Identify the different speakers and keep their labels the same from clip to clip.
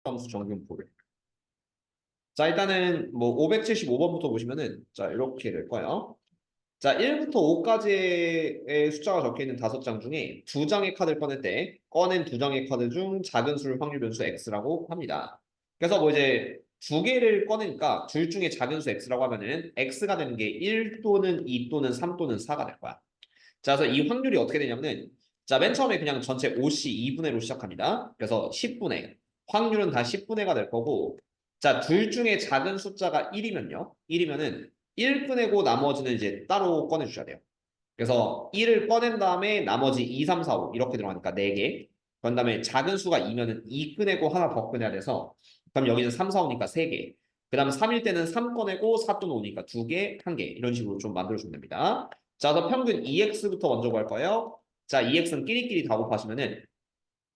Speaker 1: 함수 정분포를. 자, 일단은 뭐 575번부터 보시면은 자, 이렇게 될 거예요. 자, 1부터 5까지의 숫자가 적혀 있는 5장 중에 2장의 카드를 꺼낼 때 꺼낸 2장의 카드 중 작은 수를 확률 변수 x라고 합니다. 그래서 뭐 이제 두 개를 꺼내니까 둘 중에 작은 수 x라고 하면은 x가 되는 게 1 또는 2 또는 3 또는 4가 될 거야. 자, 그래서 이 확률이 어떻게 되냐면은 자, 맨 처음에 그냥 전체 5씨 2분의 1로 시작합니다. 그래서 10분의 확률은 다 10분의 1가 될 거고 자, 둘 중에 작은 숫자가 1이면요. 1이면은 1 꺼내고 나머지는 이제 따로 꺼내 주셔야 돼요. 그래서 1을 꺼낸 다음에 나머지 2, 3, 4, 5 이렇게 들어가니까 4개. 그런 다음에 작은 수가 2면은 2 꺼내고 하나 더 꺼내야 돼서 그럼 여기는 3, 4, 5니까 3개. 그 다음 3일 때는 3 꺼내고 4 또는 5니까 2개, 1개 이런 식으로 좀 만들어주면 됩니다. 자, 그래서 평균 2x부터 먼저 구할 거예요. 자, 2x는 끼리끼리 다 곱하시면은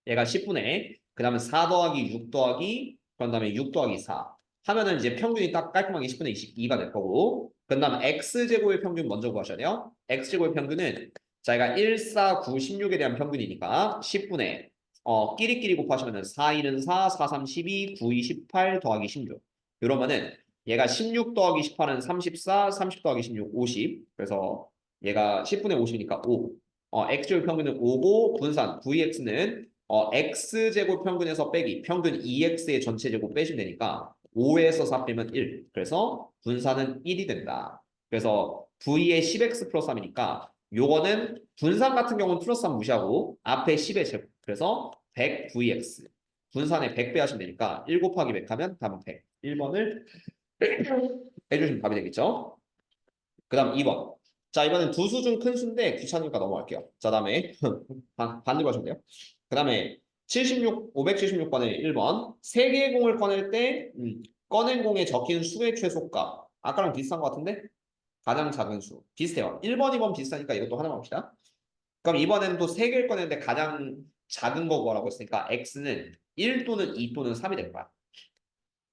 Speaker 1: 얘가 10분의 그 다음에 4 더하기 6 더하기 그런 다음에 6 더하기 4 하면은 이제 평균이 딱 깔끔하게 10분의 22가 될 거고 그 다음 x제곱의 평균 먼저 구하셔야 돼요. x제곱의 평균은 자기가 1, 4, 9, 16에 대한 평균이니까 10분의 끼리끼리 곱하시면은 4, 1은 4, 4, 3, 12, 9, 2, 18 더하기 16 이러면은 얘가 16 더하기 18은 34, 30 더하기 16, 50 그래서 얘가 10분의 50이니까 5 x제곱 평균은 5고 분산 vx는 x제곱 평균에서 빼기 평균 2x의 전체 제곱 빼시면 되니까 5에서 4 빼면 1. 그래서 분산은 1이 된다. 그래서 v의 10x 플러스 3이니까 요거는 분산 같은 경우는 플러스 3 무시하고 앞에 10의 제곱. 그래서 100 vx. 분산에 100 빼하시면 되니까 1 곱하기 100 하면 답은 100. 1번을 해주시면 답이 되겠죠. 그 다음 2번. 자, 이번엔 두 수 중 큰 수인데 귀찮으니까 넘어갈게요. 자, 다음에 반대로 하시면 돼요. 그 다음에 576번에 1번. 세 개의 공을 꺼낼 때 꺼낸 공에 적힌 수의 최소값. 아까랑 비슷한 것 같은데? 가장 작은 수. 비슷해요. 1번, 2번 비슷하니까 이것도 하나만 봅시다. 그럼 이번에는 또 세 개를 꺼내는데 가장 작은 거 구하라고 했으니까 x는 1 또는 2 또는 3이 될 거야.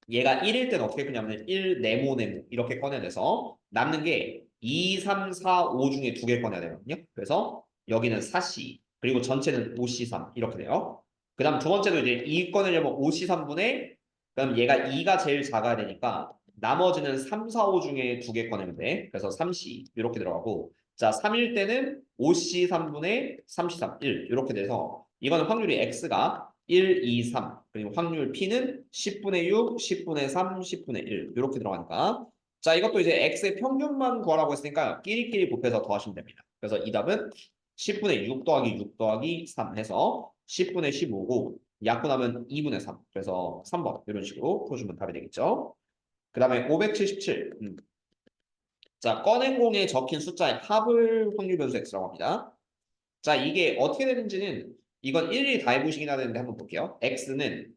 Speaker 1: 얘가 1일 때는 어떻게 끄냐면 1 네모 이렇게 꺼내내서 남는 게 2, 3, 4, 5 중에 두 개 꺼내야 되거든요. 그래서 여기는 4C 그리고 전체는 5C3 이렇게 돼요. 그 다음 두 번째도 이제 2 꺼내려면 5C3분의 그럼 얘가 2가 제일 작아야 되니까 나머지는 3, 4, 5 중에 두 개 꺼내면 돼. 그래서 3C 이렇게 들어가고 자 3일 때는 5C3분의 3C3 1 이렇게 돼서 이거는 확률이 X가 1, 2, 3 그리고 확률 P는 10분의 6, 10분의 3, 10분의 1 이렇게 들어가니까 자 이것도 이제 X의 평균만 구하라고 했으니까 끼리끼리 곱해서 더하시면 됩니다. 그래서 이 답은 10분의 6 더하기 6 더하기 3 해서 10분의 15고 약분하면 2분의 3 그래서 3번 이런 식으로 풀어주면 답이 되겠죠. 그 다음에 577 자 꺼낸 공에 적힌 숫자의 합을 확률 변수 X라고 합니다. 자, 이게 어떻게 되는지는 이건 일일이 다 해보시긴 하는데 한번 볼게요. x는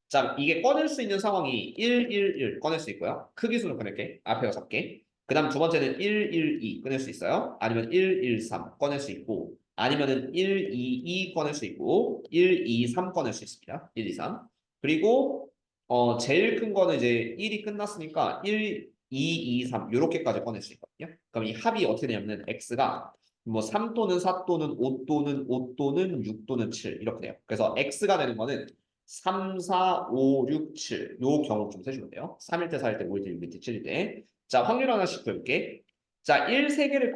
Speaker 1: 자, 이게 꺼낼 수 있는 상황이 1, 1, 1 꺼낼 수 있고요. 크기 순으로 꺼낼게. 앞에가 작게. 그 다음 두 번째는 1, 1, 2 꺼낼 수 있어요. 아니면 1, 1, 3 꺼낼 수 있고 아니면은 1, 2, 2 꺼낼 수 있고 1, 2, 3 꺼낼 수 있습니다. 1, 2, 3. 그리고 제일 큰 거는 이제 1이 끝났으니까 1, 2, 2, 3 요렇게까지 꺼낼 수 있거든요. 그럼 이 합이 어떻게 되냐면은 x가 뭐 3 또는 4 또는 5 또는 5 또는 6 또는 7 이렇게 돼요. 그래서 x가 되는 거는 3, 4, 5, 6, 7. 요 경우 좀 세주면 돼요. 3일 때, 4일 때, 5일 때, 6일 때, 7일 때. 자, 확률 하나씩 볼게. 자, 1, 3개를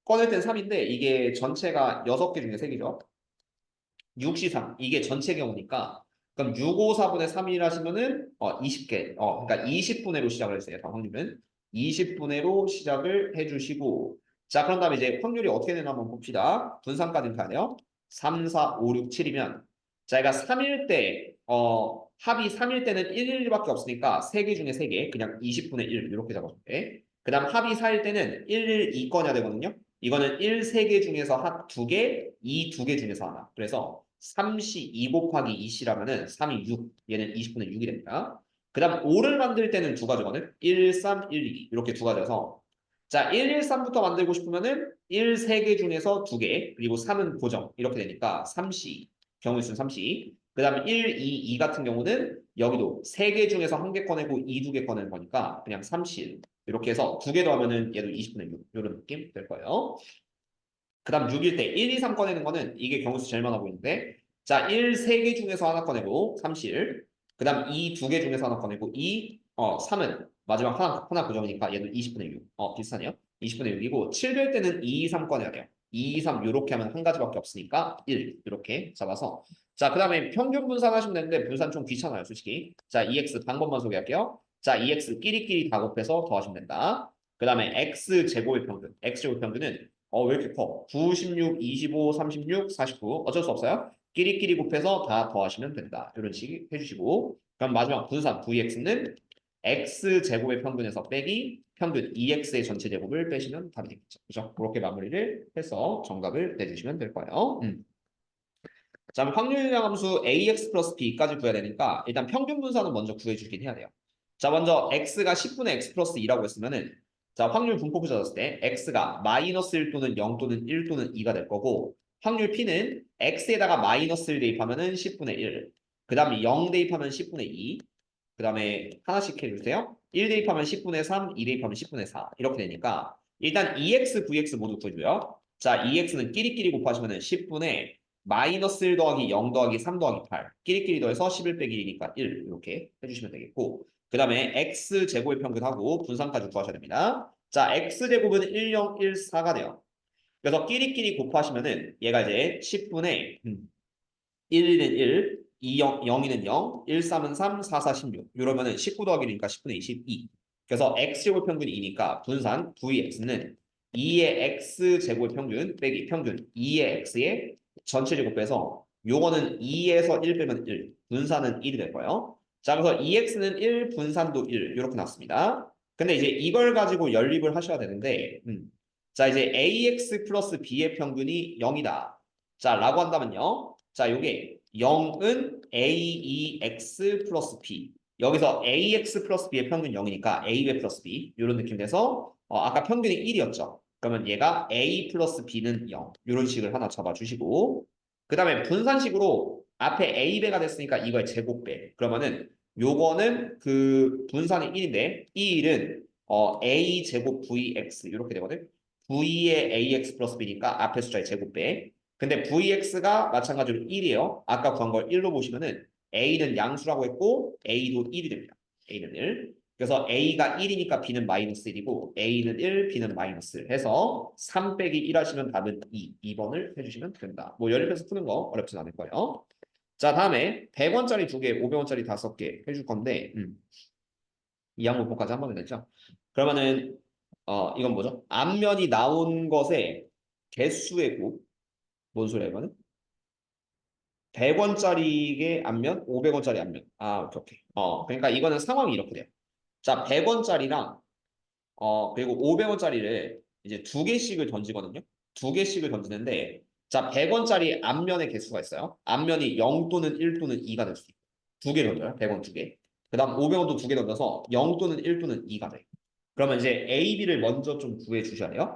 Speaker 1: 꺼낼 땐 3인데 이게 전체가 6개 중에 3개죠. 6시 3. 이게 전체 경우니까 그럼 6, 5, 4분의 3일 하시면은 20개. 그러니까 20분의 1로 시작을 했어요. 확률은 20분의 1로 시작을 해주시고 자, 그런 다음에 이제 확률이 어떻게 되나 한번 봅시다. 분산까지는 가야 돼요. 3, 4, 5, 6, 7이면 자, 얘가 3일 때 합이 3일 때는 1, 1밖에 없으니까 3개 중에 3개 그냥 20분의 1 이렇게 잡아주면 돼. 그 다음 합이 4일 때는 1, 1, 2 꺼내야 되거든요. 이거는 1, 3개 중에서 합 2개, 2, 2개 중에서 하나. 그래서 3시 2 곱하기 2시라면은 3이 6. 얘는 20분의 6이 됩니다. 그 다음 5를 만들 때는 두 가지거든. 1, 3, 1, 2 이렇게 두 가지여서 자 1, 1, 3부터 만들고 싶으면은 1, 3개 중에서 2개 그리고 3은 고정 이렇게 되니까 3시 경우의 수는 3시 그 다음에 1, 2, 2 같은 경우는 여기도 3개 중에서 1개 꺼내고 2, 2개 꺼내는 거니까 그냥 3시 이렇게 해서 2개 더하면은 얘도 20분의 6 이런 느낌 될 거예요. 그 다음 6일 때 1, 2, 3 꺼내는 거는 이게 경우수 제일 많아 보이는데 자 1, 3개 중에서 하나 꺼내고 3실 그 다음 이 두 개 중에서 하나 꺼내고 3은 마지막 하나 고정이니까 얘도 20분의 6. 비슷하네요. 20분의 6이고 7 될 때는 2, 3 꺼내야 돼요. 2, 3 이렇게 하면 한 가지밖에 없으니까 1 이렇게 잡아서 자, 그 다음에 평균 분산하시면 되는데 분산 좀 귀찮아요, 솔직히. 자, EX 방법만 소개할게요. 자, EX 끼리끼리 다 곱해서 더하시면 된다. 그 다음에 X 제곱의 평균. X 제곱 평균은 왜 이렇게 커? 9, 16, 25, 36, 49. 어쩔 수 없어요. 끼리끼리 곱해서 다 더하시면 된다. 이런 식 해주시고 그럼 마지막 분산 VX는 X 제곱의 평균에서 빼기 평균 EX의 전체 제곱을 빼시면 답이 되겠죠. 그죠? 그렇게 마무리를 해서 정답을 내주시면 될 거예요. 자, 그럼 확률이랑 함수 AX 플러스 B까지 구해야 되니까 일단 평균 분산은 먼저 구해주긴 해야 돼요. 자, 먼저 X가 10분의 X 플러스 2라고 했으면은 자, 확률 분포표 찾았을 때 X가 마이너스 1 또는 0 또는 1 또는 2가 될 거고 확률 P는 X에다가 마이너스를 대입하면은 10분의 1. 그 다음에 0 대입하면 10분의 2. 그 다음에 하나씩 해주세요. 1 대입하면 10분의 3, 2 대입하면 10분의 4. 이렇게 되니까 일단 EX, VX 모두 구해줘요. 자, EX는 끼리끼리 곱하시면은 10분의 마이너스 1 더하기 0 더하기 3 더하기 8. 끼리끼리 더해서 11 빼기 1이니까 1 이렇게 해주시면 되겠고 그 다음에 X제곱의 평균하고 분산까지 구하셔야 됩니다. 자, X제곱은 1, 0, 1, 4가 돼요. 그래서 끼리끼리 곱하시면은 얘가 이제 10분의 1은 1, 2, 0, 0이는 0, 1, 3은 3, 4, 4, 16. 이러면은 19 더하기 1이니까 10분의 22. 그래서 X제곱 평균이 2니까 분산 VX는 2의 X제곱의 평균 빼기 평균 2의 X의 전체 제곱 빼서 요거는 2에서 1 빼면 1, 분산은 1이 될 거예요. 자, 그래서 EX는 1, 분산도 1 이렇게 나왔습니다. 근데 이제 이걸 가지고 연립을 하셔야 되는데 자, 이제 AX 플러스 B의 평균이 0이다. 자, 라고 한다면요. 자, 요게 0은 AEX 플러스 B. 여기서 AX 플러스 B의 평균 0이니까 AB 플러스 B. 이런 느낌 돼서 아까 평균이 1이었죠. 그러면 얘가 A 플러스 B는 0. 이런 식을 하나 잡아주시고 그 다음에 분산식으로 앞에 A배가 됐으니까 이거의 제곱배. 그러면은 요거는 그 분산이 1인데 이 1은 A 제곱 VX 이렇게 되거든. V의 AX 플러스 B니까 앞에 숫자의 제곱배. 근데 VX가 마찬가지로 1이에요. 아까 구한 걸 1로 보시면은 A는 양수라고 했고 A도 1이 됩니다. A는 1. 그래서 A가 1이니까 B는 마이너스 1이고 A는 1, B는 마이너스 1 해서 3 빼기 1 하시면 답은 2. 2번을 해주시면 됩니다. 뭐 연립해서 푸는 거 어렵진 않을 거예요. 자, 다음에 100원짜리 2개, 500원짜리 5개 해줄 건데 이 항목까지 한 번에 냈죠. 그러면은 이건 뭐죠? 앞면이 나온 것의 개수의 곱. 뭔 소리야 이거는? 100원짜리의 앞면, 500원짜리 앞면. 아, 오케이, 오케이. 그러니까 이거는 상황이 이렇게 돼요. 자, 100원짜리랑 그리고 500원짜리를 이제 두 개씩을 던지거든요. 두 개씩을 던지는데 자, 100원짜리 앞면의 개수가 있어요. 앞면이 0 또는 1 또는 2가 될 수 있고. 두 개 던져요. 100원 두 개. 그다음 500원도 두 개 던져서 0 또는 1 또는 2가 돼. 그러면 이제 A, B를 먼저 좀 구해 주셔야 돼요.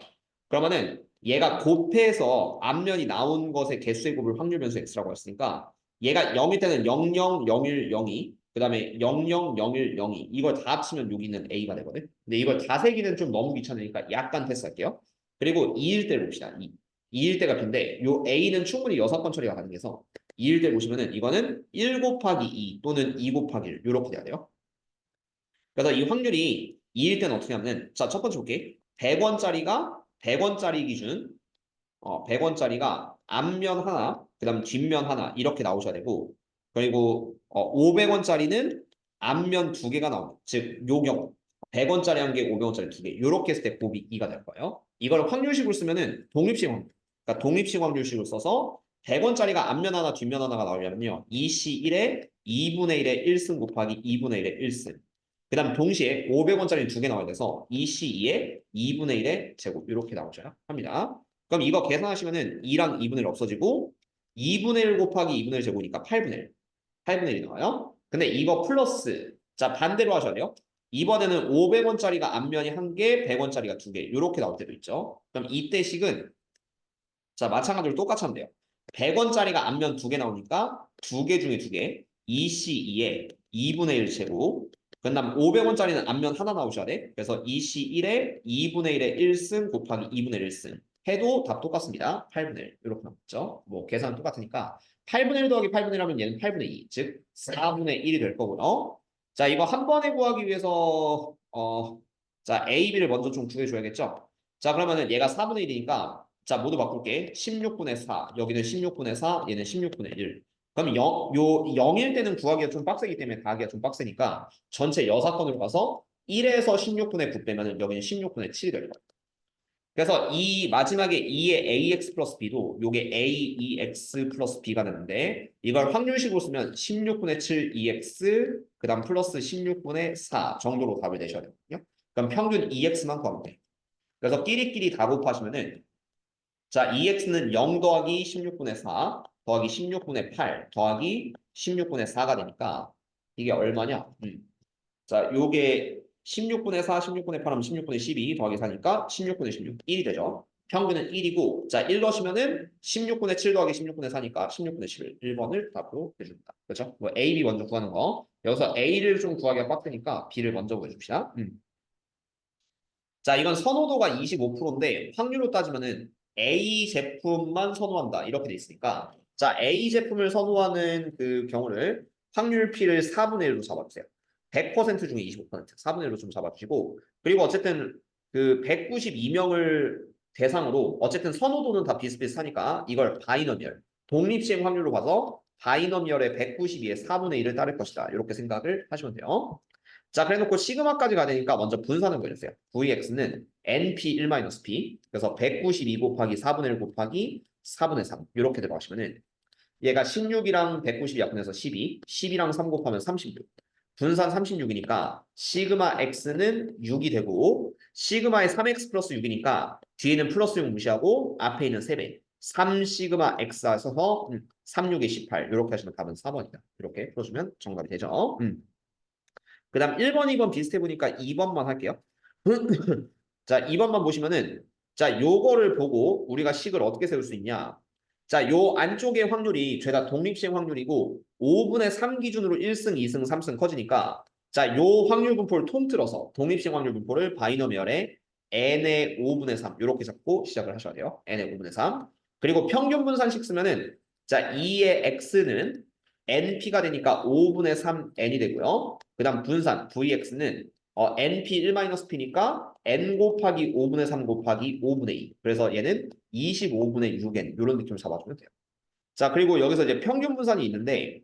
Speaker 1: 그러면은 얘가 곱해서 앞면이 나온 것의 개수의 곱을 확률 변수 x라고 했으니까 얘가 0일 때는 0, 0, 0, 1, 0이 그 다음에 0, 0, 0, 1, 0이 이걸 다 합치면 여기는 A가 되거든. 근데 이걸 다 세기는 좀 너무 귀찮으니까 약간 패스할게요. 그리고 2일 때 봅시다. 2. 2일 때가 빈데 요 A는 충분히 6번 처리가 가능해서 2일 때 보시면은 이거는 1 곱하기 2 또는 2 곱하기 1 이렇게 돼야 돼요. 그래서 이 확률이 2일 때는 어떻게 하면 자, 첫 번째 볼게. 100원짜리 기준 100원짜리가 앞면 하나, 그다음 뒷면 하나 이렇게 나오셔야 되고 그리고 500원짜리는 앞면 두 개가 나옵니다. 즉, 요경 100원짜리 한 개, 500원짜리 두 개. 이렇게 했을 때 곱이 2가 될 거예요. 이걸 확률식으로 쓰면은 독립식 확률. 그러니까 독립식 확률식으로 써서 100원짜리가 앞면 하나, 뒷면 하나가 나오려면요. 2C1에 2분의 1의 1승 곱하기 2분의 1의 1승. 그다음 동시에 500원짜리 두 개 나와야 돼서 2C2에 2분의 1의 제곱 이렇게 나오셔야 합니다. 그럼 이거 계산하시면은 2랑 2분의 1 없어지고 2분의 1 곱하기 2분의 1 제곱이니까 8분의 1. 8분의 1이 나와요. 근데 이거 플러스 자 반대로 하셔야 돼요. 이번에는 500원짜리가 앞면이 한 개, 100원짜리가 두 개. 이렇게 나올 때도 있죠. 그럼 이때 식은 자 마찬가지로 똑같이 하면 돼요. 100원짜리가 앞면 두 개 나오니까 두 개 중에 두 개. 2C2에 2분의 1 제곱. 그다음 500원짜리는 앞면 하나 나오셔야 돼. 그래서 2C1에 2분의 1의 1승 곱하기 2분의 1승. 해도 답 똑같습니다. 8분의 1 이렇게 나왔죠. 뭐 계산 똑같으니까 8분의 1 더하기 8분의 1 하면 얘는 8분의 2, 즉 4분의 1이 될 거고요. 자, 이거 한 번에 구하기 위해서 자, A, B를 먼저 좀 구해줘야겠죠? 자, 그러면은 얘가 4분의 1이니까 자, 모두 바꿀게. 16분의 4, 여기는 16분의 4, 얘는 16분의 1. 그럼 0일 때는 구하기가 좀 빡세기 때문에 가하기가 좀 빡세니까 전체 여사건으로 가서 1에서 16분의 9 빼면은 여기는 16분의 7이 될 거예요. 그래서 이 마지막에 2의 ax 플러스 b도 요게 aex 플러스 b가 되는데 이걸 확률식으로 쓰면 16분의 7 ex 그 다음 플러스 16분의 4 정도로 답을 내셔야 되거든요. 그럼 평균 ex만 구하면 돼. 그래서 끼리끼리 다 곱하시면은 자 2x는 0 더하기 16분의 4 더하기 16분의 8 더하기 16분의 4가 되니까 이게 얼마냐? 자, 요게 16분의 4, 16분의 8 하면 16분의 12 더하기 4니까 16분의 16, 1이 되죠. 평균은 1이고, 자, 1 넣으시면은 16분의 7 더하기 16분의 4니까 16분의 11, 1번을 답으로 해줍니다. 그렇죠? 뭐 A, B 먼저 구하는 거. 여기서 A를 좀 구하기가 빡세니까 B를 먼저 구해줍시다. 자, 이건 선호도가 25%인데 확률로 따지면은 A 제품만 선호한다. 이렇게 돼 있으니까 자, A 제품을 선호하는 그 경우를 확률 P를 4분의 1로 잡아주세요. 100% 중에 25%, 4분의 1로 좀 잡아주시고 그리고 어쨌든 그 192명을 대상으로 어쨌든 선호도는 다 비슷비슷하니까 이걸 바이너미얼, 독립시행 확률로 봐서 바이너미얼의 192의 4분의 1을 따를 것이다. 이렇게 생각을 하시면 돼요. 자, 그래놓고 시그마까지 가야 되니까 먼저 분산을 보여주세요. Vx는 NP1-P 그래서 192 곱하기 4분의 1 곱하기 4분의 3 이렇게 들어가시면은 얘가 16이랑 190이 약분해서 12, 10이랑 3 곱하면 36 분산 36이니까 시그마 x는 6이 되고 시그마의 3x 플러스 6이니까 뒤에는 플러스 6 무시하고 앞에 있는 3배 3 시그마 x에서 36에 18 이렇게 하시면 답은 4번이다. 이렇게 풀어주면 정답이 되죠. 그 다음 1번, 2번 비슷해 보니까 2번만 할게요. 자, 2번만 보시면은 자, 요거를 보고 우리가 식을 어떻게 세울 수 있냐. 자, 요 안쪽의 확률이 죄다 독립시행 확률이고 5분의 3 기준으로 1승, 2승, 3승 커지니까 자, 요 확률 분포를 통틀어서 독립시행 확률 분포를 바이너미얼에 n의 5분의 3 이렇게 잡고 시작을 하셔야 돼요. n의 5분의 3. 그리고 평균 분산식 쓰면은 자, 2의 x는 np가 되니까 5분의 3n이 되고요. 그 다음 분산 vx는 np1-p니까 n 곱하기 5분의 3 곱하기 5분의 2. 그래서 얘는 25분의 6n 이런 느낌을 잡아주면 돼요. 자, 그리고 여기서 이제 평균 분산이 있는데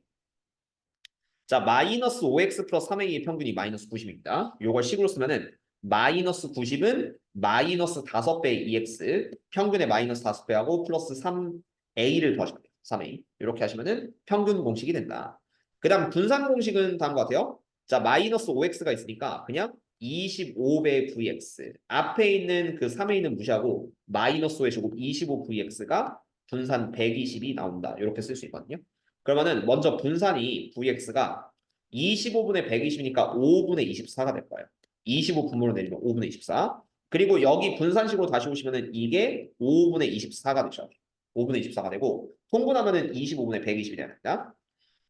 Speaker 1: 자, 마이너스 5x 플러스 3a의 평균이 마이너스 90입니다. 요걸 식으로 쓰면은 마이너스 90은 마이너스 5배의 2x 평균의 마이너스 5배하고 플러스 3a를 더하시면 돼요. 3a 이렇게 하시면은 평균 공식이 된다. 그 다음 분산 공식은 다음 것 같아요. 자, 마이너스 5x가 있으니까 그냥 25배 vx 앞에 있는 그 3a는 무시하고 마이너스 5의 제곱 25vx가 분산 120이 나온다. 이렇게 쓸 수 있거든요. 그러면은 먼저 분산이 vx가 25분의 120이니까 5분의 24가 될 거예요. 25 분모로 내리면 5분의 24. 그리고 여기 분산식으로 다시 오시면은 이게 5분의 24가 되죠. 5분의 24가 되고 통분하면은 25분의 120이 됩니다.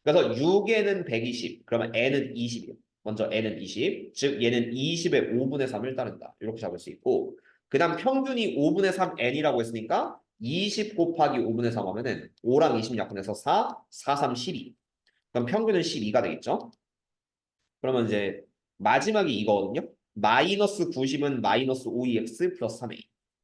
Speaker 1: 그래서 6에는 120, 그러면 n은 20이에요. 먼저 n은 20, 즉 얘는 20의 5분의 3을 따른다. 이렇게 잡을 수 있고 그 다음 평균이 5분의 3 n이라고 했으니까 20 곱하기 5분의 3 하면은 5랑 20 약분해서 4, 4, 3, 12. 그럼 평균은 12가 되겠죠? 그러면 이제 마지막이 이거거든요. 마이너스 90은 마이너스 5EX 플러스 3A.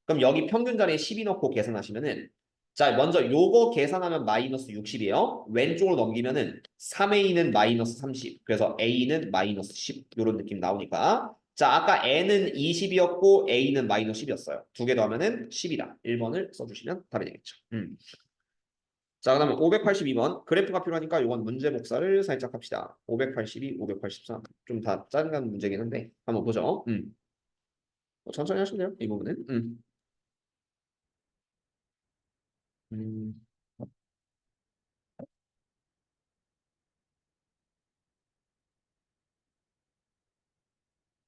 Speaker 1: 그럼 여기 평균 자리에 12 넣고 계산하시면은 자, 먼저 요거 계산하면 마이너스 60이에요. 왼쪽으로 넘기면은 3A는 마이너스 30. 그래서 A는 마이너스 10. 요런 느낌 나오니까. 자, 아까 N은 20이었고 A는 마이너스 10이었어요. 두 개 더하면은 10이다. 1번을 써주시면 답이 되겠죠. 자, 그다음에 582번 그래프가 필요하니까 이건 문제 복사를 살짝 합시다. 582, 583 좀 다 짜증나는 문제긴 한데 한번 보죠. 천천히 하시면 돼요. 이 부분은. 음.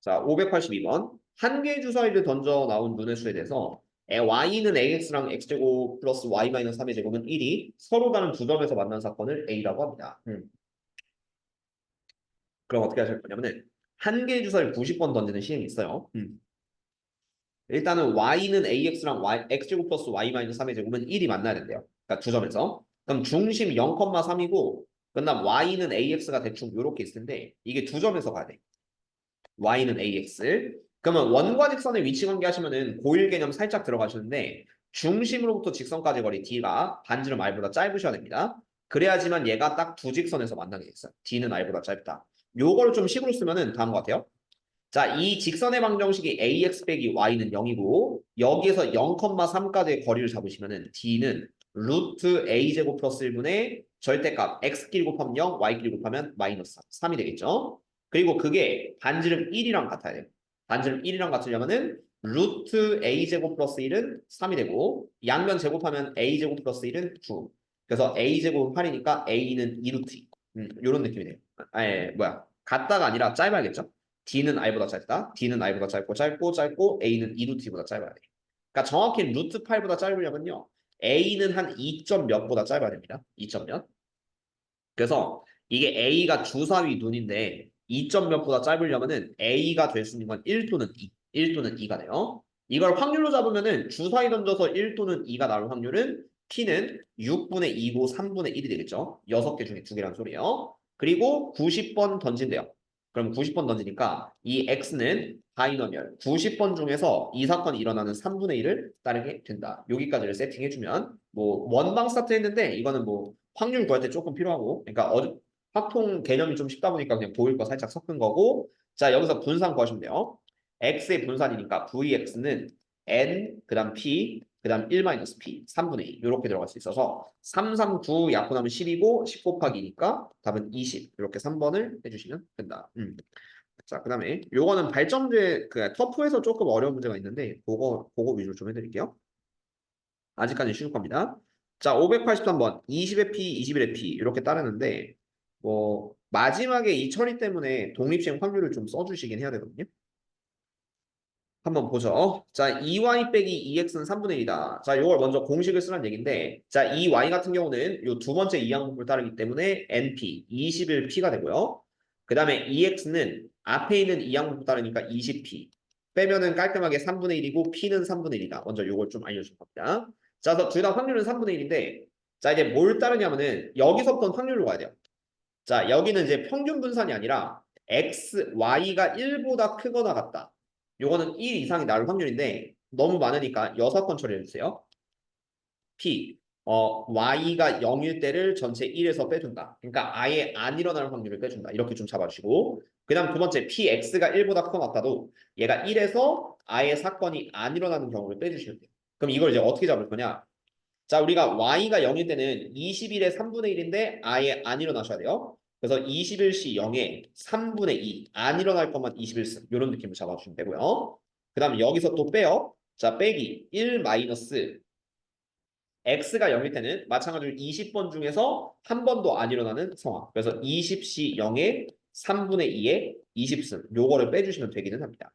Speaker 1: 자, 582번 한 개의 주사위를 던져 나온 눈의 수에 대해서 y는 ax랑 x제곱 플러스 y 마이너스 3의 제곱은 1이 서로 다른 두 점에서 만난 사건을 A라고 합니다. 그럼 어떻게 하실 거냐면은 한 개의 주사위를 90번 던지는 시행이 있어요. 일단은 y는 ax랑 x제곱 플러스 y 마이너스 3의 제곱은 1이 만나야 된대요. 그러니까 두 점에서. 그럼 중심 0,3이고 그다음 y는 ax가 대충 이렇게 있을 텐데 이게 두 점에서 가야 돼. y는 ax. 그러면 원과 직선의 위치 관계 하시면은 고일 개념 살짝 들어가시는데 중심으로부터 직선까지 거리 d가 반지름 r보다 짧으셔야 됩니다. 그래야지만 얘가 딱 두 직선에서 만나게 됐어요. d는 r보다 짧다. 요거를 좀 식으로 쓰면은 다음 것 같아요. 자, 이 직선의 방정식이 ax 빼기 y는 0이고 여기에서 0,3까지의 거리를 잡으시면은 d는 루트 a제곱 플러스 1분의 절대값 x끼리 곱하면 0, y끼리 곱하면 마이너스 3이 되겠죠? 그리고 그게 반지름 1이랑 같아야 돼요. 반지름 1이랑 같으려면은 루트 a제곱 플러스 1은 3이 되고 양면 제곱하면 a제곱 플러스 1은 9. 그래서 a제곱은 8이니까 a는 2루트 2. 요런 느낌이 돼요. 같다가 아니라 짧아야겠죠? D는 I보다 짧다. D는 I보다 짧고 A는 2루트 T보다 짧아야 돼. 그러니까 정확히 루트 8보다 짧으려면요. A는 한 2점 몇보다 짧아야 됩니다. 2점 몇. 그래서 이게 A가 주사위 눈인데 2점 몇보다 짧으려면은 A가 될 수 있는 건 1 또는 2. 1 또는 2가 돼요. 이걸 확률로 잡으면은 주사위 던져서 1 또는 2가 나올 확률은 P는 6분의 2고 3분의 1이 되겠죠. 6개 중에 2개란 소리예요. 그리고 90번 던진대요. 그럼 90번 던지니까 이 X는 바이너멸 90번 중에서 이 사건이 일어나는 3분의 1을 따르게 된다. 여기까지를 세팅해주면 뭐 원방 스타트 했는데 이거는 뭐 확률 구할 때 조금 필요하고 그러니까 확통 개념이 좀 쉽다 보니까 그냥 보일 거 살짝 섞은 거고 자 여기서 분산 구하시면 돼요. x의 분산이니까 vx는 n 그다음 p 그다음 1-p 3분의 2 이렇게 들어갈 수 있어서 3, 3, 9 약분하면 10이고 10 곱하기 2니까 답은 20 이렇게 3번을 해주시면 된다. 자 그다음에 요거는 발전제 그 터프에서 조금 어려운 문제가 있는데 그거 위주로 좀 해드릴게요. 아직까지 쉬울 겁니다. 자, 583번 20의 P, 21의 P 이렇게 따르는데 뭐 마지막에 이 처리 때문에 독립시행 확률을 좀 써주시긴 해야 되거든요. 한번 보죠. 자, 2y 빼기 2x는 3분의 1이다. 자, 이걸 먼저 공식을 쓰라는 얘기인데 자, 이 y 같은 경우는 요 두 번째 이항분법을 따르기 때문에 np, 21p가 되고요. 그 다음에 2x는 앞에 있는 이항분법 따르니까 20p. 빼면은 깔끔하게 3분의 1이고 p는 3분의 1이다. 먼저 요걸 좀 알려줄 겁니다. 자, 그래서 둘 다 확률은 3분의 1인데 자, 이제 뭘 따르냐면은 여기서부터 확률로 가야 돼요. 자, 여기는 이제 평균 분산이 아니라 x, y가 1보다 크거나 같다. 요거는 1 이상이 나올 확률인데 너무 많으니까 6번 처리해주세요. p, y가 0일 때를 전체 1에서 빼준다. 그러니까 아예 안 일어날 확률을 빼준다. 이렇게 좀 잡아주시고 그 다음 두 번째 px가 1보다 크거나 같다도 얘가 1에서 아예 사건이 안 일어나는 경우를 빼주시면 돼요. 그럼 이걸 이제 어떻게 잡을 거냐? 자, 우리가 y가 0일 때는 21의 3분의 1인데 아예 안 일어나셔야 돼요. 그래서 21시 0에 3분의 2, 안 일어날 것만 21승. 이런 느낌으로 잡아주시면 되고요. 그 다음에 여기서 또 빼요. 자, 빼기 1 마이너스 x가 0일 때는 마찬가지로 20번 중에서 한 번도 안 일어나는 상황. 그래서 20시 0에 3분의 2에 20승. 요거를 빼주시면 되기는 합니다.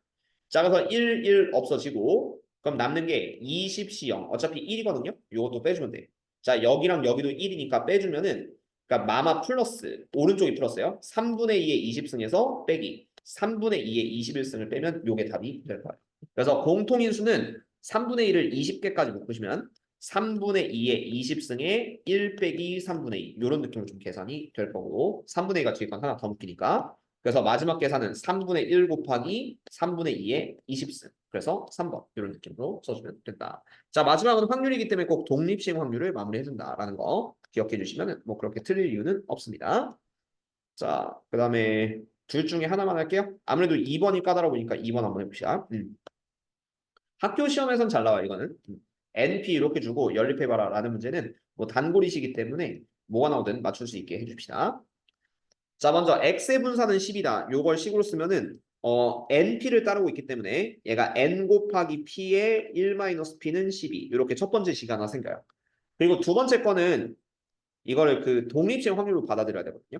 Speaker 1: 자, 그래서 1 없어지고 그럼 남는 게 20시 0. 어차피 1이거든요. 요것도 빼주면 돼. 자, 여기랑 여기도 1이니까 빼주면은 그러니까 마마 플러스 오른쪽이 플러스예요. 3분의 2의 20승에서 빼기 3분의 2의 21승을 빼면 요게 답이 될 거예요. 그래서 공통인수는 3분의 1을 20개까지 묶으시면 3분의 2의 20승에 1 빼기 3분의 2 이런 느낌으로 좀 계산이 될 거고 3분의 2가 뒤에 건 하나 더 묶이니까 그래서 마지막 계산은 3분의 1 곱하기 3분의 2의 20승 그래서 3번 이런 느낌으로 써주면 된다. 자 마지막은 확률이기 때문에 꼭 독립시행 확률을 마무리해준다라는 거 기억해 주시면 뭐 그렇게 틀릴 이유는 없습니다. 자 그 다음에 둘 중에 하나만 할게요. 아무래도 2번이 까다로워 보니까 2번 한번 해봅시다. 학교 시험에선 잘 나와 이거는. NP 이렇게 주고 연립해봐라 라는 문제는 뭐 단골이시기 때문에 뭐가 나오든 맞출 수 있게 해줍시다. 자 먼저 x의 분산은 10이다. 요걸 식으로 쓰면은 np를 따르고 있기 때문에 얘가 n 곱하기 p의 1-p는 12 이렇게 첫 번째 식이 하나 생겨요. 그리고 두 번째 거는 이거를 그 독립시행 확률로 받아들여야 되거든요.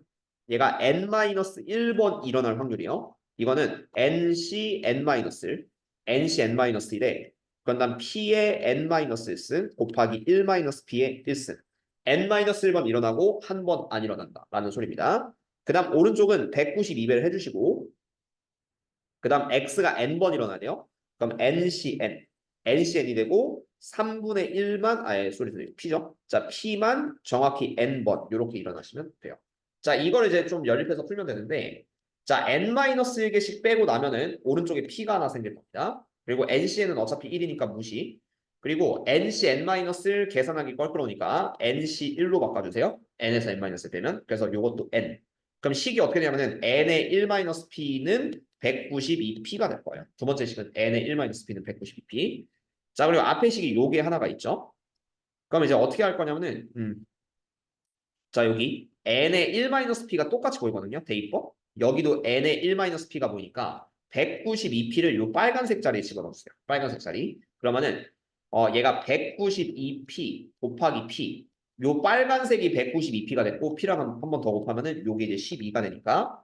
Speaker 1: 얘가 n-1번 일어날 확률이요. 이거는 nc n-1에 그다음 p의 n-1승 곱하기 1-p의 1승 n-1번 일어나고 한 번 안 일어난다 라는 소리입니다. 그 다음 오른쪽은 192배를 해주시고 그 다음 x가 n번 일어나네요. 그럼 ncn이 되고 3분의 1만 아예 소리 P죠. 자, P만 정확히 n번 이렇게 일어나시면 돼요. 자, 이걸 이제 좀 연립해서 풀면 되는데 자, n-1개씩 빼고 나면은 오른쪽에 P가 하나 생길 겁니다. 그리고 NC에는 어차피 1이니까 무시. 그리고 NC n-를 계산하기 껄끄러우니까 NC1로 바꿔주세요. n에서 n- 빼면. 그래서 요것도 n. 그럼 식이 어떻게 되냐면은 n의 1-p는 192p가 될 거예요. 두 번째 식은 n의 1-p는 192p. 자, 그리고 앞에 식이 요게 하나가 있죠. 그럼 이제 어떻게 할 거냐면은 자, 여기 n의 1-p가 똑같이 보이거든요. 대입법. 여기도 n의 1-p가 보이니까 192p를 요 빨간색 자리에 집어넣으세요. 빨간색 자리. 그러면은 얘가 192p 곱하기 p. 요 빨간색이 192p가 됐고 p랑 한 번 더 곱하면은 요게 이제 12가 되니까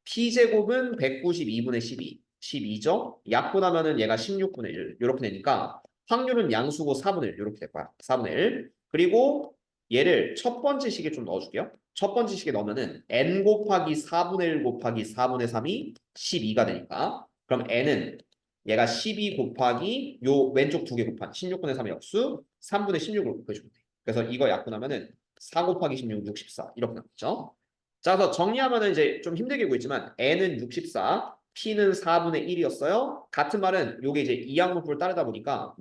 Speaker 1: p제곱은 192분의 12. 12죠? 약분하면은 얘가 16분의 1. 이렇게 되니까 확률은 양수고 4분의 1. 이렇게 될 거야. 4분의 1. 그리고 얘를 첫 번째 식에 좀 넣어줄게요. 첫 번째 식에 넣으면은 n 곱하기 4분의 1 곱하기 4분의 3이 12가 되니까 그럼 n은 얘가 12 곱하기 요 왼쪽 두 개 곱한 16분의 3의 역수 3분의 16을 곱해주면 돼. 그래서 이거 약분하면은 4 곱하기 16, 64 이렇게 나왔죠. 자, 그래서 정리하면은 이제 좀 힘들게 보이지만 n은 64, p는 4분의 1이었어요. 같은 말은 요게 이제 이항분법을 따르다 보니까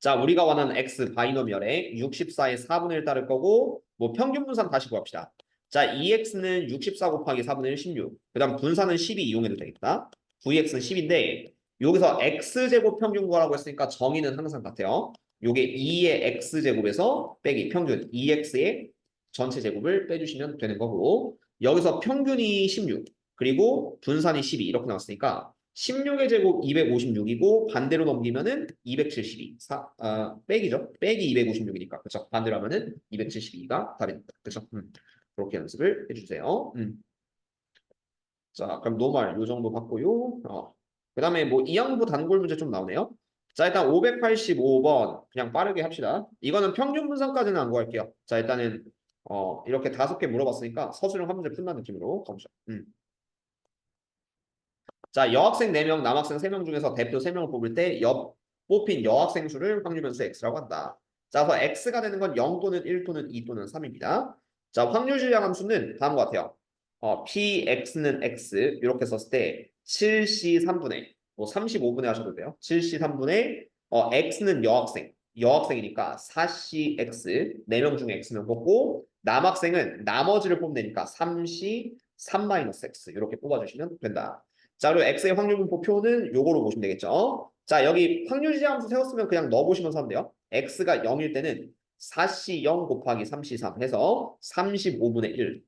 Speaker 1: 자, 우리가 원하는 x 바이노미얼에 64의 4분의 1 따를 거고 뭐 평균 분산 다시 구합시다. 자, 2x는 64 곱하기 4분의 1, 16. 그 다음 분산은 12 이용해도 되겠다. vx는 10인데 여기서 x제곱 평균 구하라고 했으니까 정의는 항상 같아요. 요게 2의 x제곱에서 빼기 평균 2x의 전체 제곱을 빼주시면 되는 거고 여기서 평균이 16 그리고 분산이 12 이렇게 나왔으니까 16의 제곱 256이고 반대로 넘기면은 272. 빼기죠. 빼기 256이니까. 그렇죠. 반대로 하면은 272가 답입니다. 그렇죠. 그렇게 연습을 해주세요. 자, 그럼 노말 요 정도 받고요. 그다음에 뭐 이항부 단골 문제 좀 나오네요. 자, 일단 585번 그냥 빠르게 합시다. 이거는 평균 분산까지는 안 구할게요. 자, 일단은 이렇게 5개 물어봤으니까 서술형 한 문제 푼다는 느낌으로 가보죠. 자, 여학생 4명, 남학생 3명 중에서 대표 3명을 뽑을 때 뽑힌 여학생 수를 확률 변수 x라고 한다. 자, 그래서 x가 되는 건 0 또는 1 또는 2 또는 3입니다. 자, 확률주의 함수는 다음과 같아요. px는 x 이렇게 썼을 때 7c 3분의 뭐 35분의 하셔도 돼요. 7c 3분의 x는 여학생이니까 4c x 4명 중에 x면 뽑고 남학생은 나머지를 뽑으면 되니까 3c 3-x 이렇게 뽑아주시면 된다. 자, 그리고 x의 확률 분포 표는 요거로 보시면 되겠죠. 자, 여기 확률지 함수 세웠으면 그냥 넣어보시면서 하면 돼요. x가 0일 때는 4c 0 곱하기 3c 3 해서 35분의 1.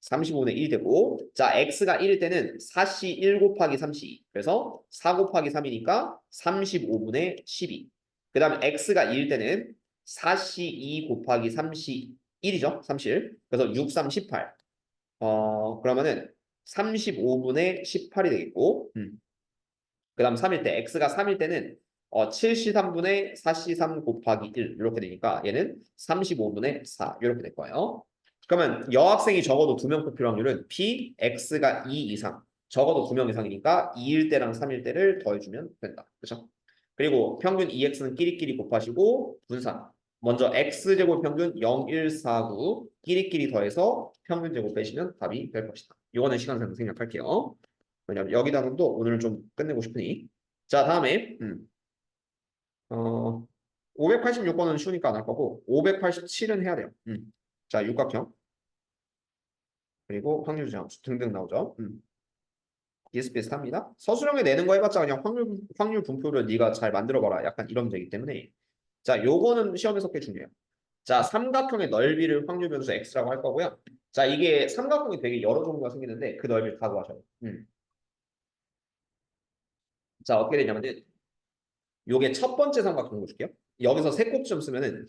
Speaker 1: 35분의 1이 되고 자, x가 1일 때는 4c 1 곱하기 3c 그래서 4 곱하기 3이니까 35분의 12. 그 다음에 x가 2일 때는 4c 2 곱하기 3c 1이죠. 31. 그래서 6, 3, 18. 그러면은 35분의 18이 되겠고, 그 다음 3일 때, x가 3일 때는 7c3분의 4c3 곱하기 1 이렇게 되니까 얘는 35분의 4 이렇게 될 거예요. 그러면 여학생이 적어도 2명 뽑힐 확률은 p, x가 2 이상, 적어도 2명 이상이니까 2일 때랑 3일 때를 더해주면 된다. 그렇죠? 그리고 평균 2x는 끼리끼리 곱하시고 분산. 먼저 x제곱 평균 0, 1, 4, 9 끼리끼리 더해서 평균 제곱 빼시면 답이 될 것이다. 이거는 시간상 생략할게요. 왜냐면 여기다가도 오늘 좀 끝내고 싶으니. 자, 다음에 586번은 쉬우니까 안 할 거고 587은 해야 돼요. 자, 육각형 그리고 확률주장수 등등 나오죠. 비슷비슷합니다. 서술형에 내는 거 해봤자 그냥 확률 분포를 네가 잘 만들어봐라. 약간 이러면 되기 때문에 자, 요거는 시험에서 꽤 중요해요. 자, 삼각형의 넓이를 확률 변수 x라고 할 거고요. 자, 이게 삼각형이 되게 여러 종류가 생기는데 그 넓이를 다 구하셔요. 자, 어떻게 되냐면은 요게 첫 번째 삼각형 보실게요. 여기서 세 꼭지점 쓰면은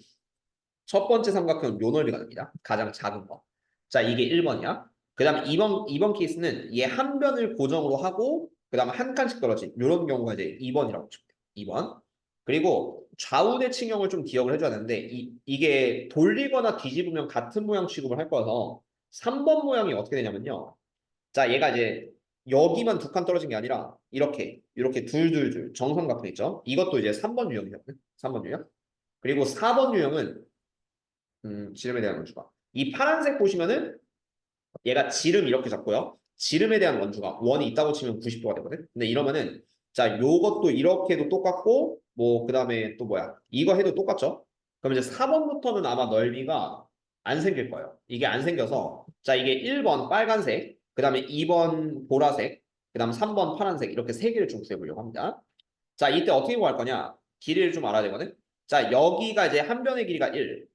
Speaker 1: 첫 번째 삼각형 요 넓이가 됩니다. 가장 작은 거. 자, 이게 1번이야. 그 다음에 2번 케이스는 얘 한 변을 고정으로 하고 그 다음에 한 칸씩 떨어진 이런 경우가 이제 2번이라고 보시면 돼요. 2번. 그리고 좌우 대칭형을 좀 기억을 해줘야 되는데 이게 돌리거나 뒤집으면 같은 모양 취급을 할 거라서 3번 모양이 어떻게 되냐면요. 자, 얘가 이제 여기만 두 칸 떨어진 게 아니라 이렇게 둘둘둘 정삼각형 있죠? 이것도 이제 3번 유형이거든. 3번 유형. 그리고 4번 유형은 지름에 대한 원주가 이 파란색 보시면은 얘가 지름 이렇게 잡고요. 지름에 대한 원주가 원이 있다고 치면 90도가 되거든. 근데 이러면은 자 요것도 이렇게 해도 똑같고 뭐 그다음에 또 뭐야 이거 해도 똑같죠. 그럼 이제 4번부터는 아마 넓이가 안 생길 거예요. 이게 안 생겨서 자 이게 1번 빨간색 그다음에 2번 보라색 그다음 3번 파란색 이렇게 세 개를 좀 구해보려고 합니다. 자 이때 어떻게 구할 거냐 길이를 좀 알아야 되거든. 자 여기가 이제 한 변의 길이가 1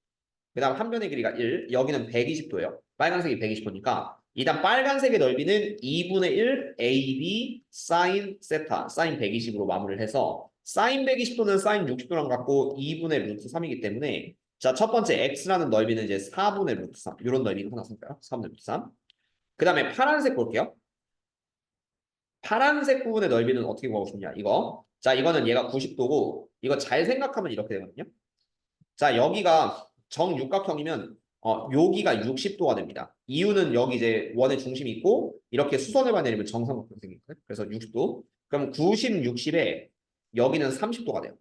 Speaker 1: 그다음 한 변의 길이가 1 여기는 120도예요. 빨간색이 120도니까 일단 빨간색의 넓이는 2분의 1 AB 사인 세타 사인 120으로 마무리를 해서 사인 120도는 사인 60도랑 같고 2분의 루트 3이기 때문에 자 첫 번째 x라는 넓이는 이제 4분의 루트 3 이런 넓이는 하나 생겨요. 4분의 루트 3. 그 다음에 파란색 볼게요. 파란색 부분의 넓이는 어떻게 구하고 싶냐 이거 자 이거는 얘가 90도고 이거 잘 생각하면 이렇게 되거든요. 자, 여기가 정육각형이면 여기가 60도가 됩니다. 이유는 여기 이제 원의 중심이 있고 이렇게 수선을 내리면 정삼각형 생기거든요. 그래서 60도. 그럼 90, 60에 여기는 30도가 돼요.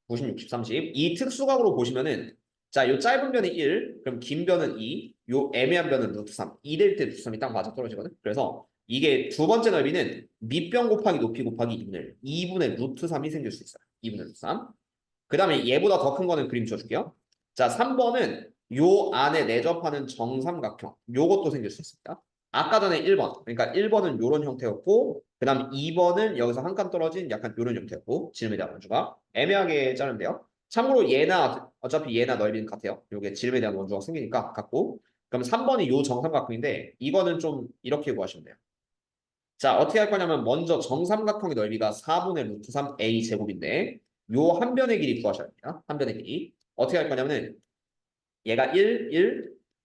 Speaker 1: 90, 60, 30. 이 특수각으로 보시면은 자, 요 짧은 변이 1, 그럼 긴 변은 2, 요 애매한 변은 루트 3. 2 될 때 루트 3이 딱 맞아 떨어지거든. 그래서 이게 두 번째 넓이는 밑변 곱하기 높이 곱하기 2분의 루트 3이 생길 수 있어요. 2분의 루트 3. 그 다음에 얘보다 더 큰 거는 그림 줘줄게요. 자, 3번은 요 안에 내접하는 정삼각형. 요것도 생길 수 있습니다. 아까 전에 1번. 그러니까 1번은 요런 형태였고, 그 다음 2번은 여기서 한 칸 떨어진 약간 요런 형태였고, 지름에 대한 원주가. 애매하게 짜는데요. 참고로 얘나, 어차피 얘나 넓이는 같아요. 요게 지름에 대한 원주가 생기니까 같고. 그럼 3번이 요 정삼각형인데, 이거는 좀 이렇게 구하시면 돼요. 자, 어떻게 할 거냐면 먼저 정삼각형의 넓이가 4분의 루트 3 a 제곱인데 요 한 변의 길이 구하셔야 됩니다. 한 변의 길이. 어떻게 할 거냐면은 얘가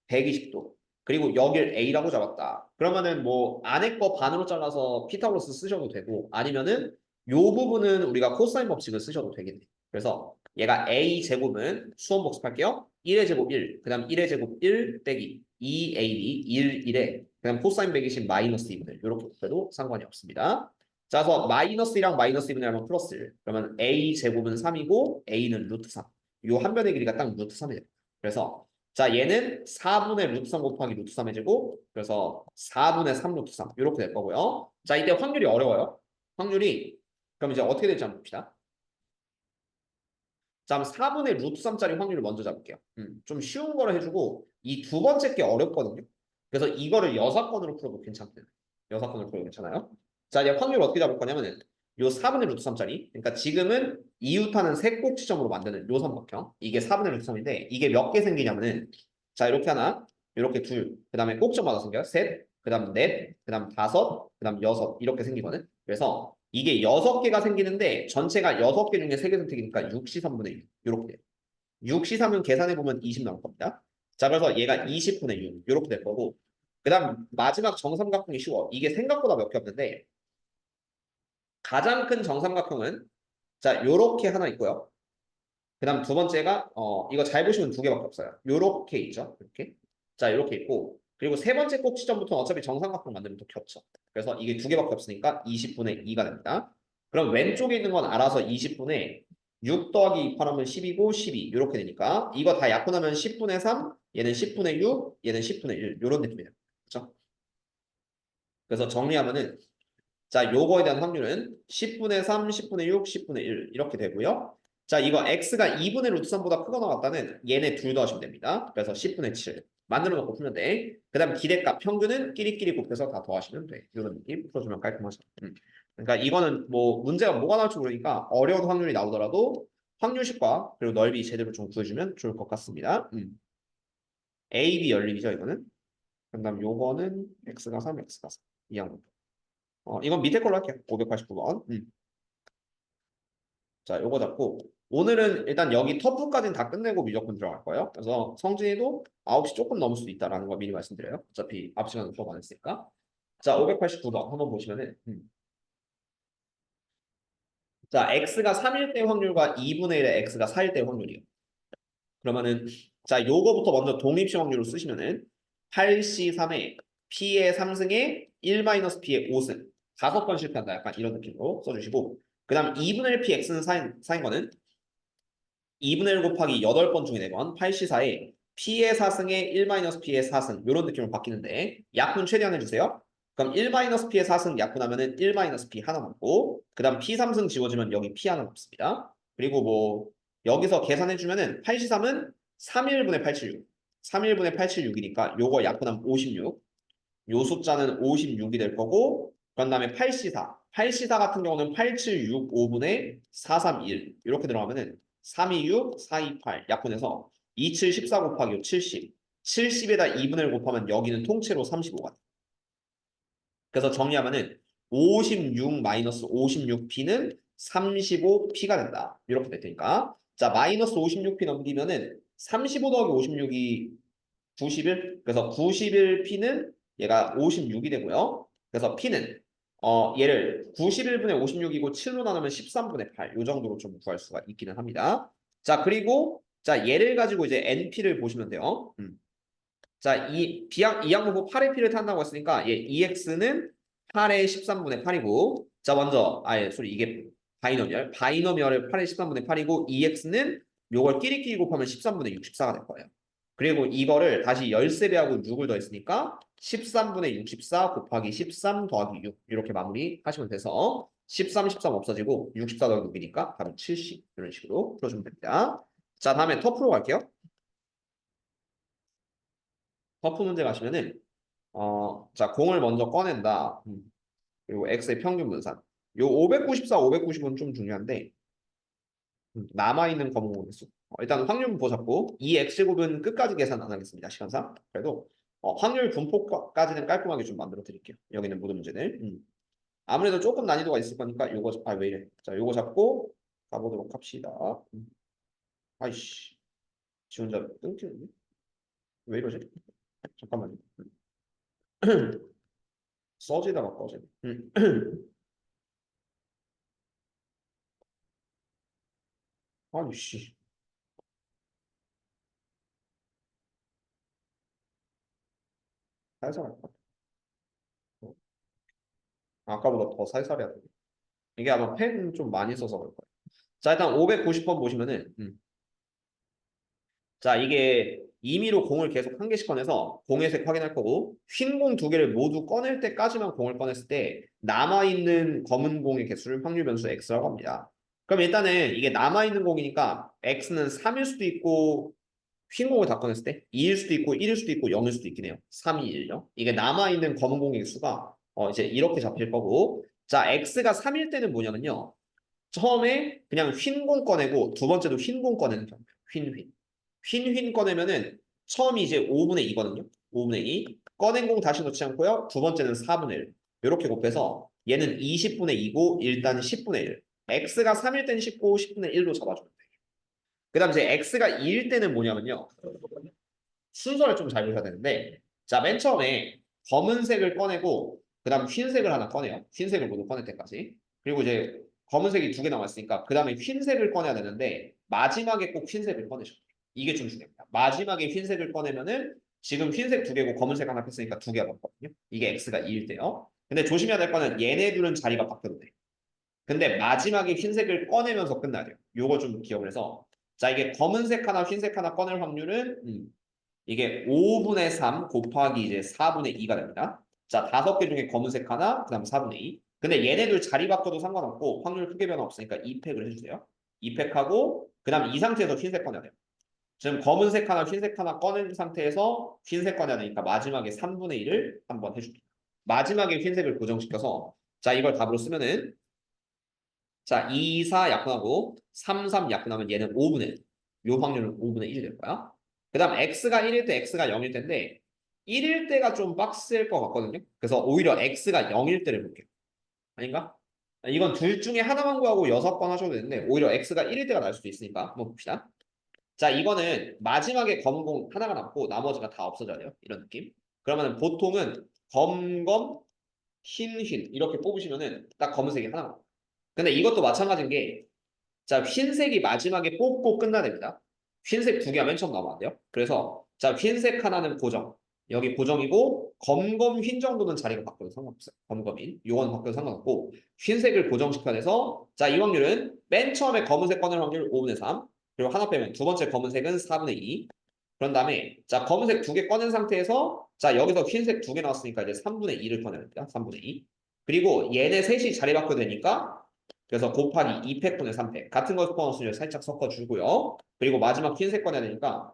Speaker 1: 120도. 그리고 여길 a라고 잡았다. 그러면은 뭐 안에 거 반으로 잘라서 피타고라스 쓰셔도 되고 아니면은 요 부분은 우리가 코사인 법칙을 쓰셔도 되겠네. 그래서 얘가 a 제곱은 수원 복습할게요. 1의 제곱 1, 그 다음 1의 제곱 1 빼기 2ab 1에 그다음 코사인 120 마이너스 2분의 이렇게 곱해도 상관이 없습니다. 자, 그래서 마이너스 1이랑 마이너스 2분의 하면 플러스 1. 그러면 a 제곱은 3이고 a는 루트 3. 요 한 변의 길이가 딱 루트 3이 됩니다. 그래서 자 얘는 4분의 루트 3 곱하기 루트 3의 제곱 그래서 4분의 3 루트 3 이렇게 될 거고요. 자 이때 확률이 어려워요. 확률이 그럼 이제 어떻게 될지 한번 봅시다. 자 그럼 4분의 루트 3짜리 확률을 먼저 잡을게요. 좀 쉬운 거를 해주고 이 두 번째 게 어렵거든요. 그래서 이거를 여사건으로 풀어도 괜찮대요. 여사건으로 풀어도 괜찮아요. 자 이제 확률 어떻게 잡을 거냐면은 요 4분의 루트 3짜리 그러니까 지금은 이웃하는 세 꼭지점으로 만드는 요 삼각형 이게 4분의 루트 3인데 이게 몇 개 생기냐면은 자 이렇게 하나 이렇게 둘 그 다음에 꼭지점마다 생겨요. 셋 그 다음 넷 그 다음 다섯 그 다음 여섯 이렇게 생기거든. 그래서 이게 6개가 생기는데 전체가 6개 중에 3개 선택이니까 6시 3분의 1 이렇게 돼요. 6시 3은 계산해보면 20 나올 겁니다. 자 그래서 얘가 20분의 6 이렇게 될 거고 그 다음 마지막 정삼각형이 쉬워. 이게 생각보다 몇 개 없는데 가장 큰 정삼각형은 자 요렇게 하나 있고요. 그 다음 두 번째가 이거 잘 보시면 두 개밖에 없어요. 요렇게 있죠. 이렇게 자 요렇게 있고 그리고 세 번째 꼭지점부터 어차피 정삼각형 만들면 또 겹쳐. 그래서 이게 두 개밖에 없으니까 20분의 2가 됩니다. 그럼 왼쪽에 있는 건 알아서 20분의 6 더하기 2 하면 10이고 12 이렇게 되니까 이거 다 약분하면 10분의 3 얘는 10분의 6 얘는 10분의 1 이런 느낌이에요. 그렇죠? 그래서 정리하면은 자, 요거에 대한 확률은 10분의 3, 10분의 6, 10분의 1 이렇게 되고요. 자, 이거 x가 2분의 루트 3보다 크거나 같다는 얘네 둘 더하시면 됩니다. 그래서 10분의 7 만들어 놓고 풀면 돼. 그 다음 기대값 평균은 끼리끼리 곱해서 다 더하시면 돼. 이런 느낌 풀어주면 깔끔하죠. 그러니까 이거는 뭐 문제가 뭐가 나올지 모르니까 어려운 확률이 나오더라도 확률식과 그리고 넓이 제대로 좀 구해주면 좋을 것 같습니다. A, B 연립이죠, 이거는. 그다음 요거는 x가 3, x가 4. 이 양분. 이건 밑에 걸로 할게요. 589번. 자, 요거 잡고 오늘은 일단 여기 터프까지는 다 끝내고 무조건 들어갈 거예요. 그래서 성진이도 9시 조금 넘을 수도 있다라는 거 미리 말씀드려요. 어차피 앞 시간에 수업 안 했으니까. 자, 589번 한번 보시면은 자, x가 3일 때 확률과 2분의 1의 x가 4일 때 확률이요. 그러면은 자, 요거부터 먼저 독립식 확률로 쓰시면은 8C3에 P의 3승에 1-P의 5승 5번 실패한다. 약간 이런 느낌으로 써주시고 그 다음 2분의 1 px는 사인 거는 2분의 1 곱하기 8번 중에 4번 8시사에 p의 4승에 1-p의 4승 이런 느낌으로 바뀌는데 약분 최대한 해주세요. 그럼 1-p의 4승 약분하면은 1-p 하나 남고 그 다음 p 3승 지워지면 여기 p 하나 남습니다. 그리고 뭐 여기서 계산해주면은 8시3은 3일분의 876 3일분의 876이니까 요거 약분하면 56 요 숫자는 56이 될 거고 그 다음에 8시사 같은 경우는 8765분의 431 이렇게 들어가면은 326, 428 약분해서 27, 14 곱하기 70 70에다 2분의 1 곱하면 여기는 통째로 35가 돼. 그래서 정리하면은 56 마이너스 56p는 35p가 된다. 이렇게 될 테니까 자 마이너스 56p 넘기면은 35 더하기 56이 91 그래서 91p는 얘가 56이 되고요. 그래서 p는 얘를 91분의 56이고 7로 나누면 13분의 8. 요 정도로 좀 구할 수가 있기는 합니다. 자, 그리고 자, 얘를 가지고 이제 np를 보시면 돼요. 자, 이 항목은 8의 p를 탄다고 했으니까 얘 ex는 8의 13분의 8이고 자, 먼저 이게 바이너미얼을 8의 13분의 8이고 ex는 요걸 끼리끼리 곱하면 13분의 64가 될 거예요. 그리고 이거를 다시 열세배하고 6을 더했으니까 13분의 64 곱하기 13 더하기 6 이렇게 마무리하시면 돼서 13, 13 없어지고 64 더하기 6이니까 답은 70 이런 식으로 풀어주면 됩니다. 자, 다음에 터프로 갈게요. 터프 문제 가시면은 자, 공을 먼저 꺼낸다. 그리고 x의 평균 분산. 요 594, 590은 좀 중요한데 남아있는 검은 공의 수. 일단 확률 분포 잡고 이 x제곱은 끝까지 계산 안 하겠습니다. 시간상. 그래도 확률 분포까지는 깔끔하게 좀 만들어 드릴게요. 여기는 모든 문제들. 아무래도 조금 난이도가 있을 거니까 요거 왜 이래. 자, 요거 잡고 가보도록 합시다. 아이씨. 지 혼자 끊기는데? 왜 이러지? 잠깐만요. 써지다가 꺼지네. 아니 씨. 살살 할까? 아까보다 더 살살해야 돼. 이게 아마 펜 좀 많이 써서 그럴 거예요. 자, 일단 590번 보시면은 자, 이게 임의로 공을 계속 한 개씩 꺼내서 공의 색 확인할 거고 흰 공 두 개를 모두 꺼낼 때까지만 공을 꺼냈을 때 남아있는 검은 공의 개수를 확률 변수 x라고 합니다. 그럼 일단은 이게 남아있는 공이니까 x는 3일 수도 있고 흰 공을 다 꺼냈을 때 2일 수도 있고 1일 수도 있고 0일 수도 있긴 해요. 3, 2, 1요. 이게 남아있는 검은 공의 개수가 이제 이렇게 잡힐 거고 자, x가 3일 때는 뭐냐면요. 처음에 그냥 흰 공 꺼내고 두 번째도 흰 공 꺼내는 경우 흰 꺼내면은 처음이 이제 5분의 2거든요. 5분의 2. 꺼낸 공 다시 넣지 않고요. 두 번째는 4분의 1. 이렇게 곱해서 얘는 20분의 2고 일단 10분의 1. x가 3일 때는 10고 10분의 1로 잡아주면 돼요. 그 다음 이제 x가 2일 때는 뭐냐면요. 순서를 좀 잘 보셔야 되는데 자, 맨 처음에 검은색을 꺼내고 그 다음 흰색을 하나 꺼내요. 흰색을 모두 꺼낼 때까지. 그리고 이제 검은색이 두 개 남았으니까 그 다음에 흰색을 꺼내야 되는데 마지막에 꼭 흰색을 꺼내셔야 돼요. 이게 좀 중요합니다. 마지막에 흰색을 꺼내면은 지금 흰색 두 개고 검은색 하나 뺐으니까 두 개가 바뀌거든요. 이게 x가 2일 때요. 근데 조심해야 될 거는 얘네 둘은 자리가 바뀌어도 돼. 근데 마지막에 흰색을 꺼내면서 끝나야 돼요. 요거 좀 기억을 해서 자, 이게 검은색 하나 흰색 하나 꺼낼 확률은 이게 5분의 3 곱하기 이제 4분의 2가 됩니다. 자, 5개 중에 검은색 하나, 그 다음 4분의 2. 근데 얘네들 자리 바꿔도 상관없고 확률 크게 변화 없으니까 2팩을 해주세요. 2팩하고 그 다음 이 상태에서 흰색 꺼내야 돼요. 지금 검은색 하나, 흰색 하나 꺼낸 상태에서 흰색 꺼내야 되니까 마지막에 3분의 1을 한번 해줄게요. 마지막에 흰색을 고정시켜서 자, 이걸 답으로 쓰면은 자, 2, 4 약분하고 3, 3 약분하면 얘는 5분의 1. 요 확률은 5분의 1이 될 거야. 그 다음 x가 1일 때 x가 0일 때인데 1일 때가 좀 빡셀 것 같거든요. 그래서 오히려 x가 0일 때를 볼게요. 아닌가? 이건 둘 중에 하나만 구하고 6번 하셔도 되는데 오히려 x가 1일 때가 날 수도 있으니까 한번 봅시다. 자, 이거는 마지막에 검은 공 하나가 남고 나머지가 다 없어져야 돼요. 이런 느낌. 그러면 보통은 검검, 흰 이렇게 뽑으시면은 딱 검은색이 하나가 나와요. 근데 이것도 마찬가지인 게 자, 흰색이 마지막에 뽑고 끝나야 됩니다. 흰색 두 개가 맨 처음 나오면 안 돼요. 그래서 자, 흰색 하나는 고정. 여기 고정이고 검검 흰 정도는 자리가 바뀌어도 상관없어요. 검검인. 요건 바뀌어도 상관없고 흰색을 고정시켜내서 자, 이 확률은 맨 처음에 검은색 꺼낼 확률 5분의 3 그리고 하나 빼면 두 번째 검은색은 4분의 2 그런 다음에 자, 검은색 두 개 꺼낸 상태에서 자, 여기서 흰색 두 개 나왔으니까 이제 3분의 2를 꺼냅니다. 3분의 2 그리고 얘네 셋이 자리 바뀌어도 되니까 그래서 곱하기 2팩분의 3팩 같은 걸 섞어놓은 수를 살짝 섞어주고요. 그리고 마지막 흰색 꺼내야 되니까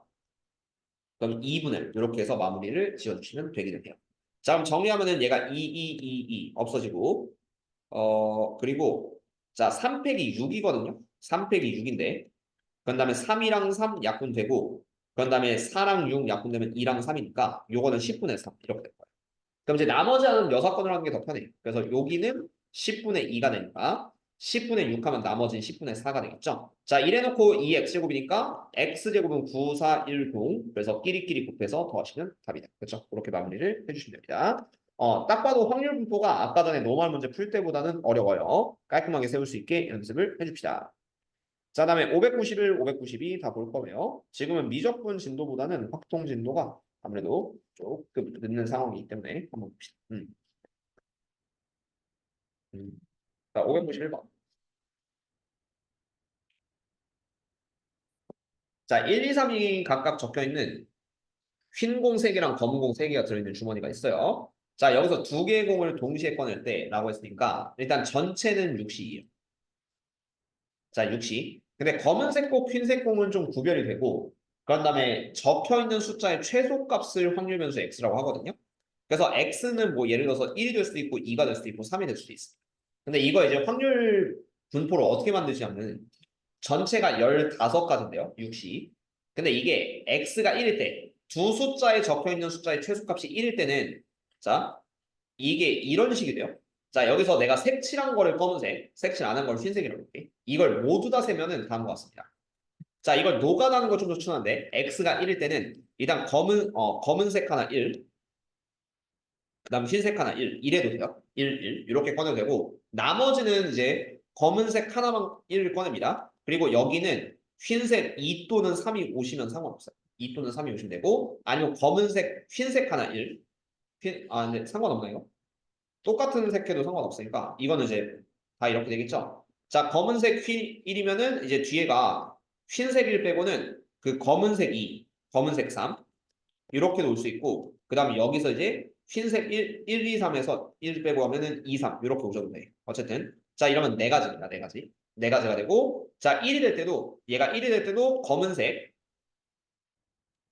Speaker 1: 그럼 2분의 이렇게 해서 마무리를 지어주시면 되게 돼요. 자, 그럼 정리하면은 얘가 2, 2, 2, 2 없어지고 그리고 자, 3 팩이 6이거든요. 3 팩이 6인데 그런 다음에 3이랑 3 약분되고 그런 다음에 4랑 6 약분되면 2랑 3이니까 요거는 10분의 3 이렇게 될 거예요. 그럼 이제 나머지 하는 6건을 하는 게 더 편해요. 그래서 여기는 10분의 2가 되니까 10분의 6 하면 나머지는 10분의 4가 되겠죠. 자, 이래놓고 2x제곱이니까 x제곱은 9, 4, 1, 0 그래서 끼리끼리 곱해서 더하시면 답이다. 그렇죠? 그렇게 마무리를 해주시면 됩니다. 딱 봐도 확률 분포가 아까 전에 노멀 문제 풀 때보다는 어려워요. 깔끔하게 세울 수 있게 연습을 해줍시다. 자, 다음에 591, 592 다 볼 거고요. 지금은 미적분 진도보다는 확통 진도가 아무래도 조금 늦는 상황이기 때문에 한번 봅시다. 자, 591번. 자, 1, 2, 3이 각각 적혀 있는 흰 공 3개랑 검은 공 3개가 들어있는 주머니가 있어요. 자, 여기서 두 개의 공을 동시에 꺼낼 때라고 했으니까 일단 전체는 6시예요. 자, 6시. 근데 검은색 공, 흰색 공은 좀 구별이 되고 그런 다음에 적혀 있는 숫자의 최소값을 확률 변수 x라고 하거든요. 그래서 x는 뭐 예를 들어서 1이 될 수도 있고 2가 될 수도 있고 3이 될 수도 있어요. 근데 이거 이제 확률 분포를 어떻게 만드시냐면 전체가 15가지인데요. 6시. 근데 이게 x가 1일 때 두 숫자에 적혀 있는 숫자의 최소값이 1일 때는 자, 이게 이런 식이 돼요. 자, 여기서 내가 색칠한 거를 검은색, 색칠 안 한 걸 흰색이라고 할게. 이걸 모두 다 세면은 다음과 같습니다. 자, 이걸 노가다는 거 좀 더 추천한데 x가 1일 때는 일단 검은색 하나 1, 그다음 흰색 하나 1, 이래도 돼요. 1, 1 이렇게 꺼내도 되고 나머지는 이제 검은색 하나만 1을 꺼냅니다. 그리고 여기는 흰색 2 또는 3이 오시면 상관없어요. 2 또는 3이 오시면 되고 아니면 검은색 흰색 하나 1, 근데 상관없나요? 똑같은 색해도 상관없으니까 이거는 이제 다 이렇게 되겠죠. 자, 검은색 1이면은 이제 뒤에가 흰색 1 빼고는 그 검은색 2, 검은색 3 이렇게 놓을 수 있고 그 다음에 여기서 이제 흰색 1, 2, 3에서 1 빼고 하면은 2, 3 이렇게 오셔도 돼. 어쨌든 자, 이러면 네 가지입니다. 네 가지. 네 가지가 되고 자, 1이 될 때도 얘가 1이 될 때도 검은색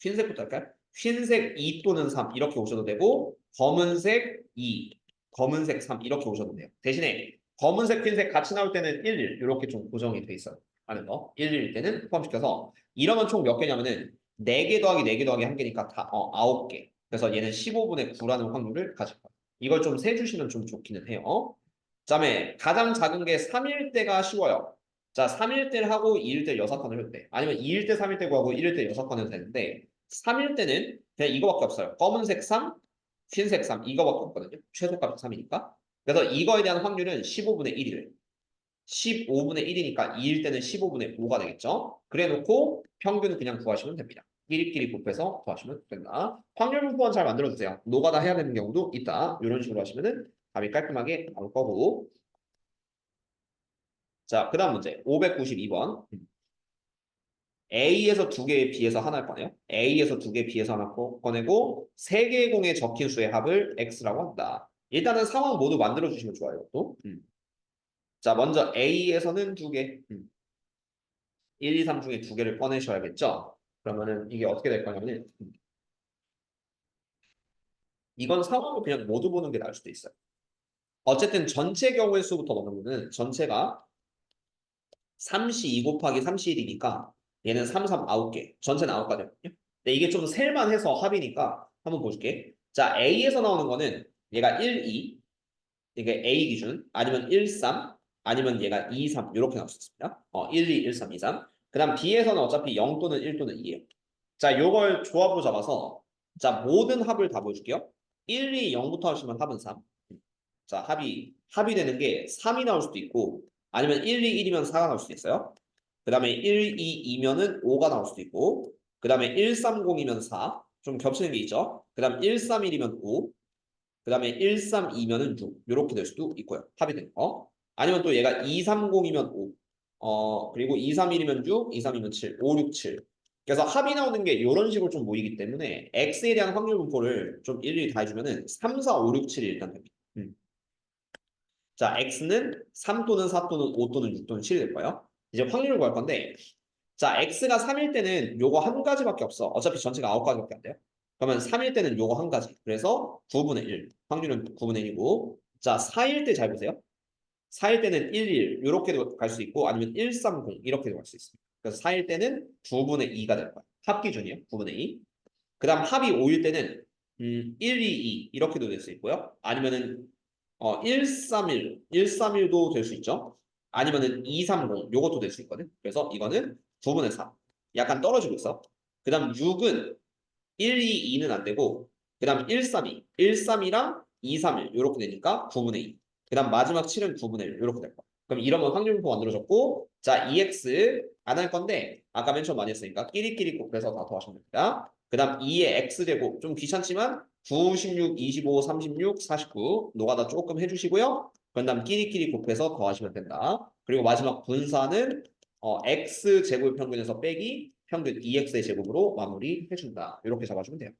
Speaker 1: 흰색부터 할까요? 흰색 2 또는 3 이렇게 오셔도 되고 검은색 2, 검은색 3 이렇게 오셔도 돼요. 대신에 검은색, 흰색 같이 나올 때는 1, 1 이렇게 좀 고정이 돼 있어요. 하는 거. 1, 1일 때는 포함시켜서 이러면 총 몇 개냐면은 4개 더하기 4개 더하기 1개니까 다 9개. 그래서 얘는 15분의 9라는 확률을 가질 거예요. 이걸 좀 세주시면 좀 좋기는 해요. 그다음에 가장 작은 게 3일 때가 쉬워요. 자, 3일 때를 하고 2일 때 6건을 해도 돼. 아니면 2일 때 3일 때 구하고 1일 때 6건 해도 되는데 3일 때는 그냥 이거밖에 없어요. 검은색 3, 흰색 3 이거밖에 없거든요. 최소값이 3이니까. 그래서 이거에 대한 확률은 15분의 1이래요. 15분의 1이니까 2일 때는 15분의 5가 되겠죠. 그래 놓고 평균은 그냥 구하시면 됩니다. 끼리끼리 곱해서 구하시면 된다. 확률 분포는 잘 만들어주세요. 노가다 해야 되는 경우도 있다. 이런 식으로 하시면은 답이 깔끔하게 나올 거고. 자, 그 다음 문제 592번. A에서 두 개, B에서 하나를 꺼내요. A에서 두 개, B에서 하나 꺼내고 세 개의 공에 적힌 수의 합을 X라고 한다. 일단은 상황 모두 만들어 주시면 좋아요. 또. 자, 먼저 A에서는 두 개. 1, 2, 3 중에 두 개를 꺼내셔야겠죠. 그러면은 이게 어떻게 될 거냐면은 이건 상황을 그냥 모두 보는 게 나을 수도 있어요. 어쨌든 전체 경우의 수부터 보는 거는 전체가 3시 2 곱하기 3시 1이니까 얘는 3, 3 9개. 전체는 9가지거든요. 근데 이게 좀 셀만해서 합이니까 한번 보실게. 자, A에서 나오는 거는 얘가 1, 2, 이게 A 기준, 아니면 1, 3, 아니면 얘가 2, 3 이렇게 나올 수 있습니다. 1, 2, 1, 3, 2, 3. 그 다음 B에서는 어차피 0 또는 1 또는 2예요. 자, 요걸 조합으로 잡아서 자, 모든 합을 다 보여줄게요. 1, 2, 0부터 하시면 합은 3. 자, 합이 되는 게 3이 나올 수도 있고 아니면 1, 2, 1이면 4가 나올 수도 있어요. 그 다음에 1, 2, 2면은 5가 나올 수도 있고 그 다음에 1, 3, 0이면 4. 좀 겹치는 게 있죠. 그 다음 1, 3, 1이면 5. 그 다음에 132면은 6 이렇게 될 수도 있고요. 합의된 거. 아니면 또 얘가 230이면 5 그리고 231이면 6, 232면 7, 5, 6, 7. 그래서 합이 나오는 게 이런 식으로 좀 모이기 때문에 x에 대한 확률 분포를 좀 일일이 다 해주면은 3, 4, 5, 6, 7이 일단 됩니다. 자, x는 3 또는 4 또는 5 또는 6 또는 7이 될 거예요. 이제 확률을 구할 건데 자, x가 3일 때는 요거 한 가지밖에 없어. 어차피 전체가 9가지밖에 안 돼요. 그러면 3일 때는 요거 한 가지. 그래서 9분의 1. 확률은 9분의 1이고 자, 4일 때 잘 보세요. 4일 때는 11 이렇게도 갈 수 있고 아니면 130 이렇게도 갈 수 있습니다. 그래서 4일 때는 9분의 2가 될 거야. 합 기준이에요. 9분의 2. 그 다음 합이 5일 때는 122 이렇게도 될 수 있고요. 아니면은 131, 131도 될 수 있죠. 아니면은 230 요것도 될 수 있거든. 그래서 이거는 9분의 3. 약간 떨어지고 있어. 그 다음 6은 122는 안 되고 그 다음 132, 132랑 231 이렇게 되니까 9분의 2. 그 다음 마지막 7은 9분의 1 이렇게 될 거야. 그럼 이러면 확률분포 만들어졌고 자 2x 안 할 건데 아까 맨 처음 많이 했으니까 끼리끼리 곱해서 다 더하시면 됩니다. 그 다음 2의 x제곱 좀 귀찮지만 9, 16, 25, 36, 49 노가다 조금 해주시고요. 그 다음 끼리끼리 곱해서 더하시면 된다. 그리고 마지막 분사는 x제곱 평균에서 빼기 평균 2x의 제곱으로 마무리해준다. 이렇게 잡아주면 돼요.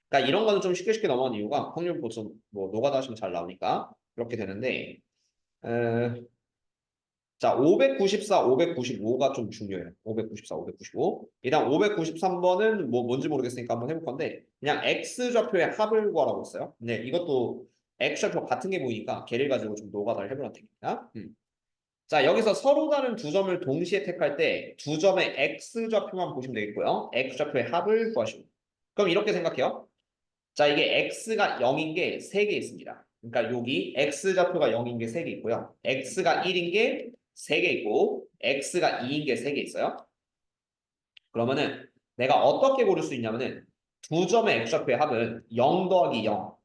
Speaker 1: 그러니까 이런 거는 좀 쉽게 넘어가는 이유가 확률 보좀 뭐 노가다 하시면 잘 나오니까 이렇게 되는데 에, 자 594, 595가 좀 중요해요. 594, 595. 일단 593번은 뭐 뭔지 모르겠으니까 한번 해볼 건데 그냥 x좌표의 합을 구하라고 했어요. 네, 이것도 x좌표 같은 게 보이니까 걔를 가지고 좀 노가다를 해보란 얘기입니다. 자, 여기서 서로 다른 두 점을 동시에 택할 때 두 점의 x좌표만 보시면 되겠고요. x좌표의 합을 구하시고. 그럼 이렇게 생각해요. 자, 이게 x가 0인 게 3개 있습니다. 그러니까 여기 x좌표가 0인 게 3개 있고요. x가 1인 게 3개 있고 x가 2인 게 3개 있어요. 그러면은 내가 어떻게 고를 수 있냐면은 두 점의 x좌표의 합은 0 더하기 0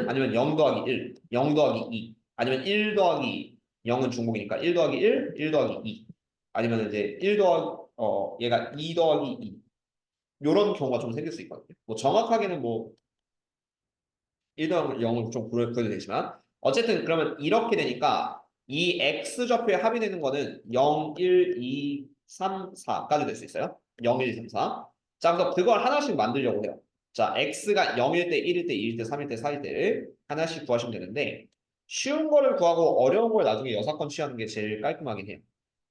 Speaker 1: 아니면 0 더하기 1, 0 더하기 2 아니면 1 더하기 0은 중복이니까 1 더하기 1, 1 더하기 2 아니면 이제 1 더하기 얘가 2 더하기 2 요런 경우가 좀 생길 수 있거든요. 뭐 정확하게는 뭐 1 더하기 0을 좀 구해도 되지만 어쨌든 그러면 이렇게 되니까 이 x좌표의 합이 되는 거는 0, 1, 2, 3, 4까지 될 수 있어요. 0, 1, 2, 3, 4. 자, 그래서 그걸 하나씩 만들려고 해요. 자, x가 0일 때, 1일 때, 2일 때, 3일 때, 4일 때를 하나씩 구하시면 되는데 쉬운 거를 구하고 어려운 걸 나중에 여사건 취하는 게 제일 깔끔하긴 해요.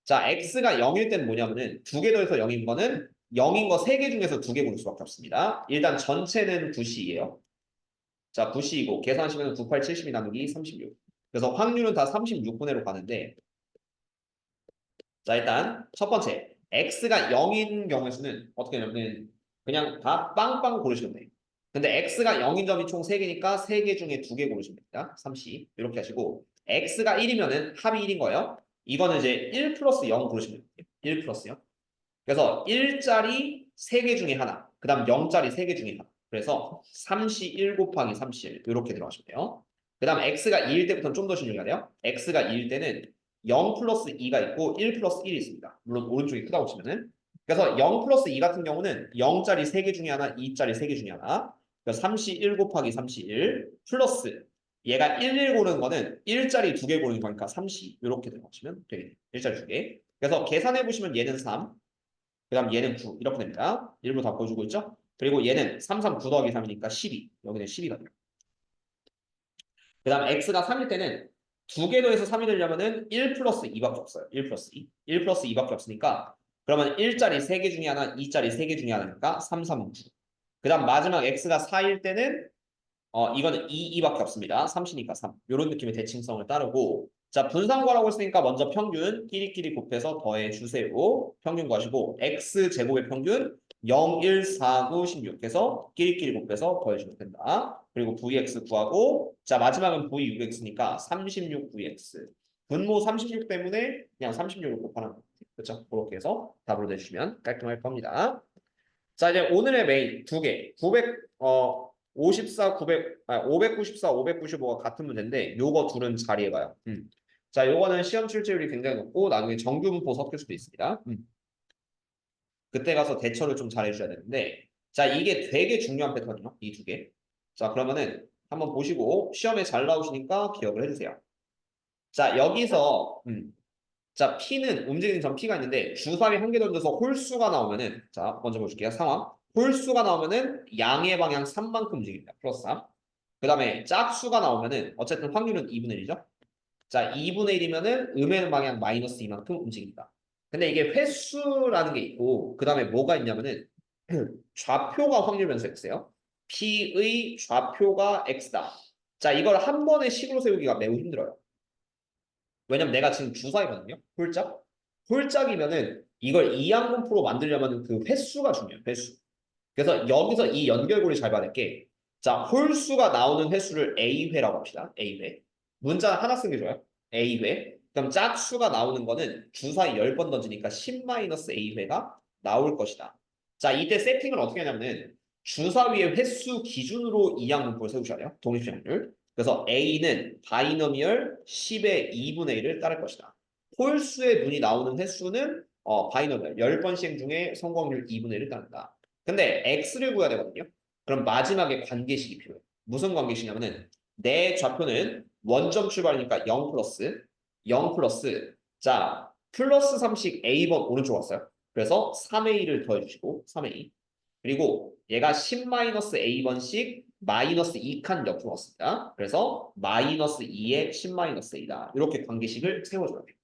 Speaker 1: 자, x가 0일 때는 뭐냐면은 두 개 더해서 0인 거는 0인 거 세 개 중에서 두 개 고를 수밖에 없습니다. 일단 전체는 9C예요. 자, 9C이고 계산하시면 9, 8, 72 나누기 36. 그래서 확률은 다 36분의 1로 가는데 자, 일단 첫 번째 x가 0인 경우의 수는 어떻게 하냐면 그냥 다 빵빵 고르시면 돼요. 근데 x가 0인 점이 총 3개니까 3개 중에 2개 고르시면 됩니다. 3C 이렇게 하시고 x가 1이면은 합이 1인 거예요. 이거는 이제 1 플러스 0 고르시면 돼요. 1 플러스 0. 그래서 1짜리 3개 중에 하나, 그 다음 0짜리 3개 중에 하나. 그래서 3C 1 곱하기 3C 1 이렇게 들어가시면 돼요. 그 다음 x가 2일 때부터는 좀 더 신중해야 돼요. x가 2일 때는 0 플러스 2가 있고 1 플러스 1이 있습니다. 물론 오른쪽이 크다고 치면은. 그래서 0 플러스 2 같은 경우는 0짜리 3개 중에 하나, 2짜리 3개 중에 하나. 그래서 3C 1 곱하기 3C 1 플러스 얘가 1 고르는 거는 1짜리 2개 고르는 거니까 3C 이렇게 들어가시면 되겠네요. 1짜리 2개. 그래서 계산해 보시면 얘는 3, 그 다음 얘는 9 이렇게 됩니다. 일부 다 보여주고 있죠? 그리고 얘는 3, 3, 9 더하기 3이니까 12. 여기는 12가 돼요. 그 다음 x가 3일 때는 두 개 더해서 3이 되려면은 1 플러스 2밖에 없어요. 1 플러스 2. 1 플러스 2밖에 없으니까 그러면 1짜리 3개 중에 하나, 2짜리 3개 중에 하나니까 3, 3, 9. 그 다음 마지막 x가 4일 때는 이거는 2밖에 없습니다. 3시니까 3. 이런 느낌의 대칭성을 따르고 자, 분산과라고 했으니까 먼저 평균 끼리끼리 곱해서 더해 주세요. 평균 구하시고 x제곱의 평균 0, 1, 4, 9, 16 해서 끼리끼리 곱해서 더해주면 된다. 그리고 vx 구하고 자, 마지막은 v 6x니까 36 vx. 분모 36 때문에 그냥 36을 곱하는 거예요. 그렇죠? 그렇게 해서 답으로 내주시면 깔끔할 겁니다. 자, 이제 오늘의 메인 두 개. 54, 594, 595가 같은 문제인데 요거 둘은 자리에 가요. 자, 요거는 시험 출제율이 굉장히 높고 나중에 정규분포 섞일 수도 있습니다. 그때 가서 대처를 좀 잘해주셔야 되는데 자, 이게 되게 중요한 패턴이요. 이 두 개. 자, 그러면은 한번 보시고 시험에 잘 나오시니까 기억을 해주세요. 자, 여기서 자, P는 움직이는 점 P가 있는데 주사위 한 개 던져서 홀수가 나오면은 자, 먼저 보여줄게요. 상황. 홀수가 나오면은 양의 방향 3만큼 움직입니다. 플러스 3. 그 다음에 짝수가 나오면은 어쨌든 확률은 2분의 1이죠. 자, 2분의 1이면은 음의 방향 마이너스 2만큼 움직입니다. 근데 이게 횟수라는 게 있고 그 다음에 뭐가 있냐면은 좌표가 확률 변수 X예요. P의 좌표가 X다. 자, 이걸 한 번에 식으로 세우기가 매우 힘들어요. 왜냐면 내가 지금 주사위거든요. 홀짝. 홀짝이면은 이걸 이항분포로 만들려면 그 횟수가 중요해요. 횟수. 그래서 여기서 이 연결고리 잘 받을 게 자, 홀수가 나오는 횟수를 A회라고 합시다. A회. 문자 하나 쓰는 게 좋아요. A회. 그럼 짝수가 나오는 거는 주사위 10번 던지니까 10-A회가 나올 것이다. 자, 이때 세팅을 어떻게 하냐면은 주사위의 횟수 기준으로 이항분포를 세우셔야 돼요. 독립시행률. 그래서 A는 바이너미얼 10의 2분의 1을 따를 것이다. 홀수의 눈이 나오는 횟수는 바이너미얼 10번 시행 중에 성공률 2분의 1을 따른다. 근데 X를 구해야 되거든요. 그럼 마지막에 관계식이 필요해요. 무슨 관계식이냐면은 내 좌표는 원점 출발이니까 0 플러스 0 플러스 자 플러스 3씩 A번 오른쪽 왔어요. 그래서 3A를 더해주시고 3A 그리고 얘가 10-A번씩 마이너스 2칸 옆으로 왔습니다. 그래서 마이너스 2의 10-A다. 이렇게 관계식을 세워줘야 돼요.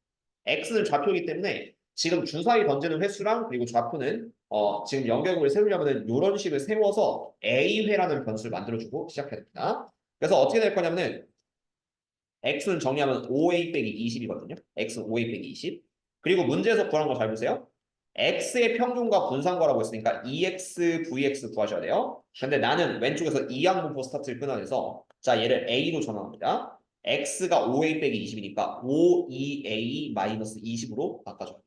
Speaker 1: X는 좌표이기 때문에 지금 주사위 던지는 횟수랑 그리고 좌표는 지금 연결고리를 세우려면 이런 식을 세워서 A회라는 변수를 만들어주고 시작해야 됩니다. 그래서 어떻게 될 거냐면은 X는 정리하면 5A 빼기 20이거든요. X는 5A 빼기 20. 그리고 문제에서 구하는 거 잘 보세요. X의 평균과 분산거라고 했으니까 EX, VX 구하셔야 돼요. 근데 나는 왼쪽에서 이항분포 스타트를 끊어내서 자 얘를 A로 전환합니다. X가 5A 빼기 20이니까 5EA 마이너스 20으로 바꿔줘요.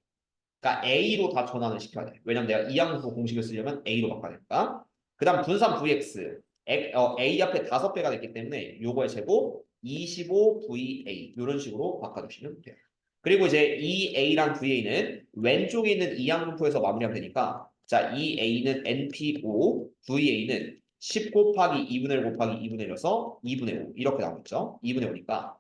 Speaker 1: 그러니까 A로 다 전환을 시켜야 돼. 왜냐면 내가 이항분포 공식을 쓰려면 A로 바꿔야 되니까. 그 다음 분산 VX. A 앞에 5배가 됐기 때문에 요거의 제곱 25VA 이런 식으로 바꿔주시면 돼요. 그리고 이제 이 A랑 VA는 왼쪽에 있는 이항분포에서 마무리하면 되니까 자, 이 A는 NP5, VA는 10 곱하기 2분의 1 곱하기 2분의 1이어서 2분의 5 이렇게 나오겠죠. 2분의 5니까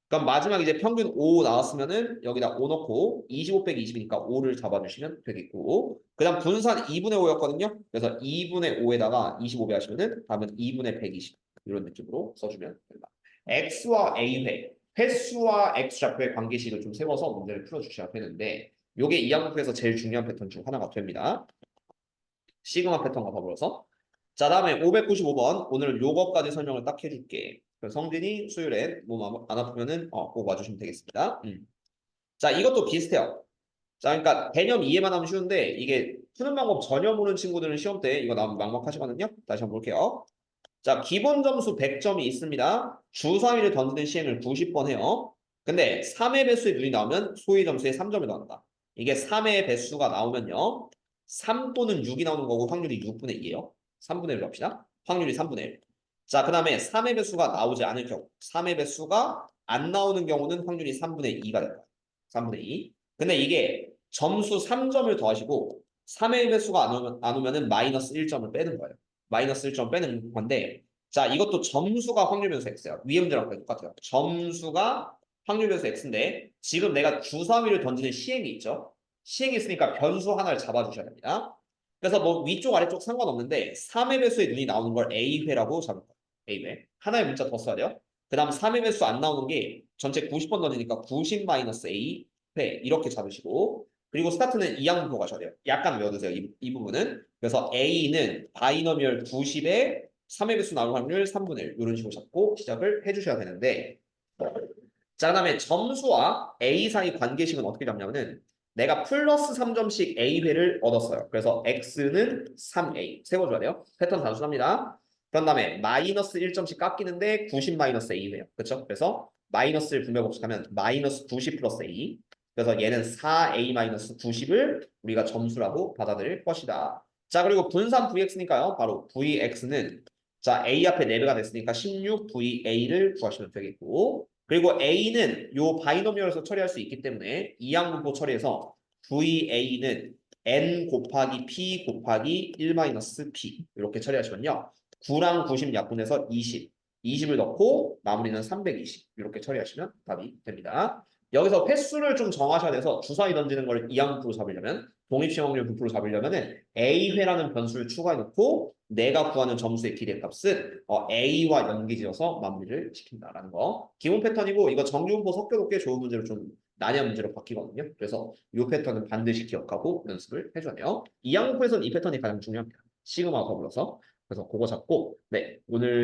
Speaker 1: 그럼 마지막 이제 평균 5 나왔으면은 여기다 5 넣고 25 빼기 20이니까 5를 잡아주시면 되겠고 그 다음 분산 2분의 5였거든요. 그래서 2분의 5에다가 25배 하시면은 답은 2분의 120 이런 느낌으로 써주면 된다. X와 A회, 횟수와 X좌표의 관계식을 좀 세워서 문제를 풀어주셔야 되는데 요게 이항분포에서 제일 중요한 패턴 중 하나가 됩니다. 시그마 패턴과 더불어서 자 다음에 595번 오늘 요거까지 설명을 딱 해줄게. 성진이 수요일에 몸 안 아프면은 꼭 와주시면 되겠습니다. 자 이것도 비슷해요. 자 그러니까 개념 이해만 하면 쉬운데 이게 푸는 방법 전혀 모르는 친구들은 시험 때 이거 나오면 막막하시거든요. 다시 한번 볼게요. 자 기본 점수 100점이 있습니다. 주사위를 던지는 시행을 90번 해요. 근데 3의 배수의 눈이 나오면 소위 점수에 3점이 더한다. 이게 3의 배수가 나오면요. 3 또는 6이 나오는 거고 확률이 6분의 2예요. 3분의 1로 합시다. 확률이 3분의 1. 자, 그 다음에 3의 배수가 나오지 않을 경우 3의 배수가 안 나오는 경우는 확률이 3분의 2가 됩니다. 3분의 2. 근데 이게 점수 3점을 더하시고 3의 배수가 안 오면은 마이너스 1점을 빼는 거예요. 마이너스 1점 빼는 건데 자, 이것도 점수가 확률 변수 X예요. 위에 문제랑 똑같아요. 점수가 확률 변수 X인데 지금 내가 주사위를 던지는 시행이 있죠. 시행이 있으니까 변수 하나를 잡아주셔야 됩니다. 그래서 뭐 위쪽 아래쪽 상관없는데 3의 배수의 눈이 나오는 걸 A회라고 잡을 거예요. A회. 하나의 문자 더 써야 돼요. 그 다음 3의 배수 안 나오는 게 전체 90번 던지니까 90-A회 이렇게 잡으시고 그리고 스타트는 이항분포 가셔야 돼요. 약간 외워두세요. 이 부분은. 그래서 A는 바이너미얼 90에 3의 배수 나올 확률 3분의 1 이런 식으로 잡고 시작을 해주셔야 되는데 자, 그 다음에 점수와 A 사이 관계식은 어떻게 잡냐면은 내가 플러스 3점씩 A회를 얻었어요. 그래서 X는 3A 세워줘야 돼요. 패턴 단순합니다. 그런 다음에 마이너스 1점씩 깎이는데 90 마이너스 A회요. 그렇죠? 그래서 마이너스를 분배 법칙하면 마이너스 90 플러스 A 그래서 얘는 4A 마이너스 90을 우리가 점수라고 받아들일 것이다. 자, 그리고 분산 VX니까요. 바로 VX는 자, A 앞에 4배가 됐으니까 16VA를 구하시면 되겠고 그리고 A는 요 바이노미얼에서 처리할 수 있기 때문에 이항분포 처리해서 VA는 N 곱하기 P 곱하기 1-P 이렇게 처리하시면요. 9랑 90 약분해서 20 20을 넣고 마무리는 320 이렇게 처리하시면 답이 됩니다. 여기서 횟수를 좀 정하셔야 돼서 주사위 던지는 걸 이항부로 잡으려면 독립시험 확률 부프로 잡으려면은 A회라는 변수를 추가해 놓고 내가 구하는 점수의 기대값은 A와 연기지어서 마무리를 시킨다라는 거. 기본 패턴이고 이거 정규분포 섞여도 꽤 좋은 문제로 좀 난이한 문제로 바뀌거든요. 그래서 이 패턴은 반드시 기억하고 연습을 해줘야 돼요. 이항부에서는 이 패턴이 가장 중요합니다. 시그마 더불어서. 그래서 그거 잡고 네 오늘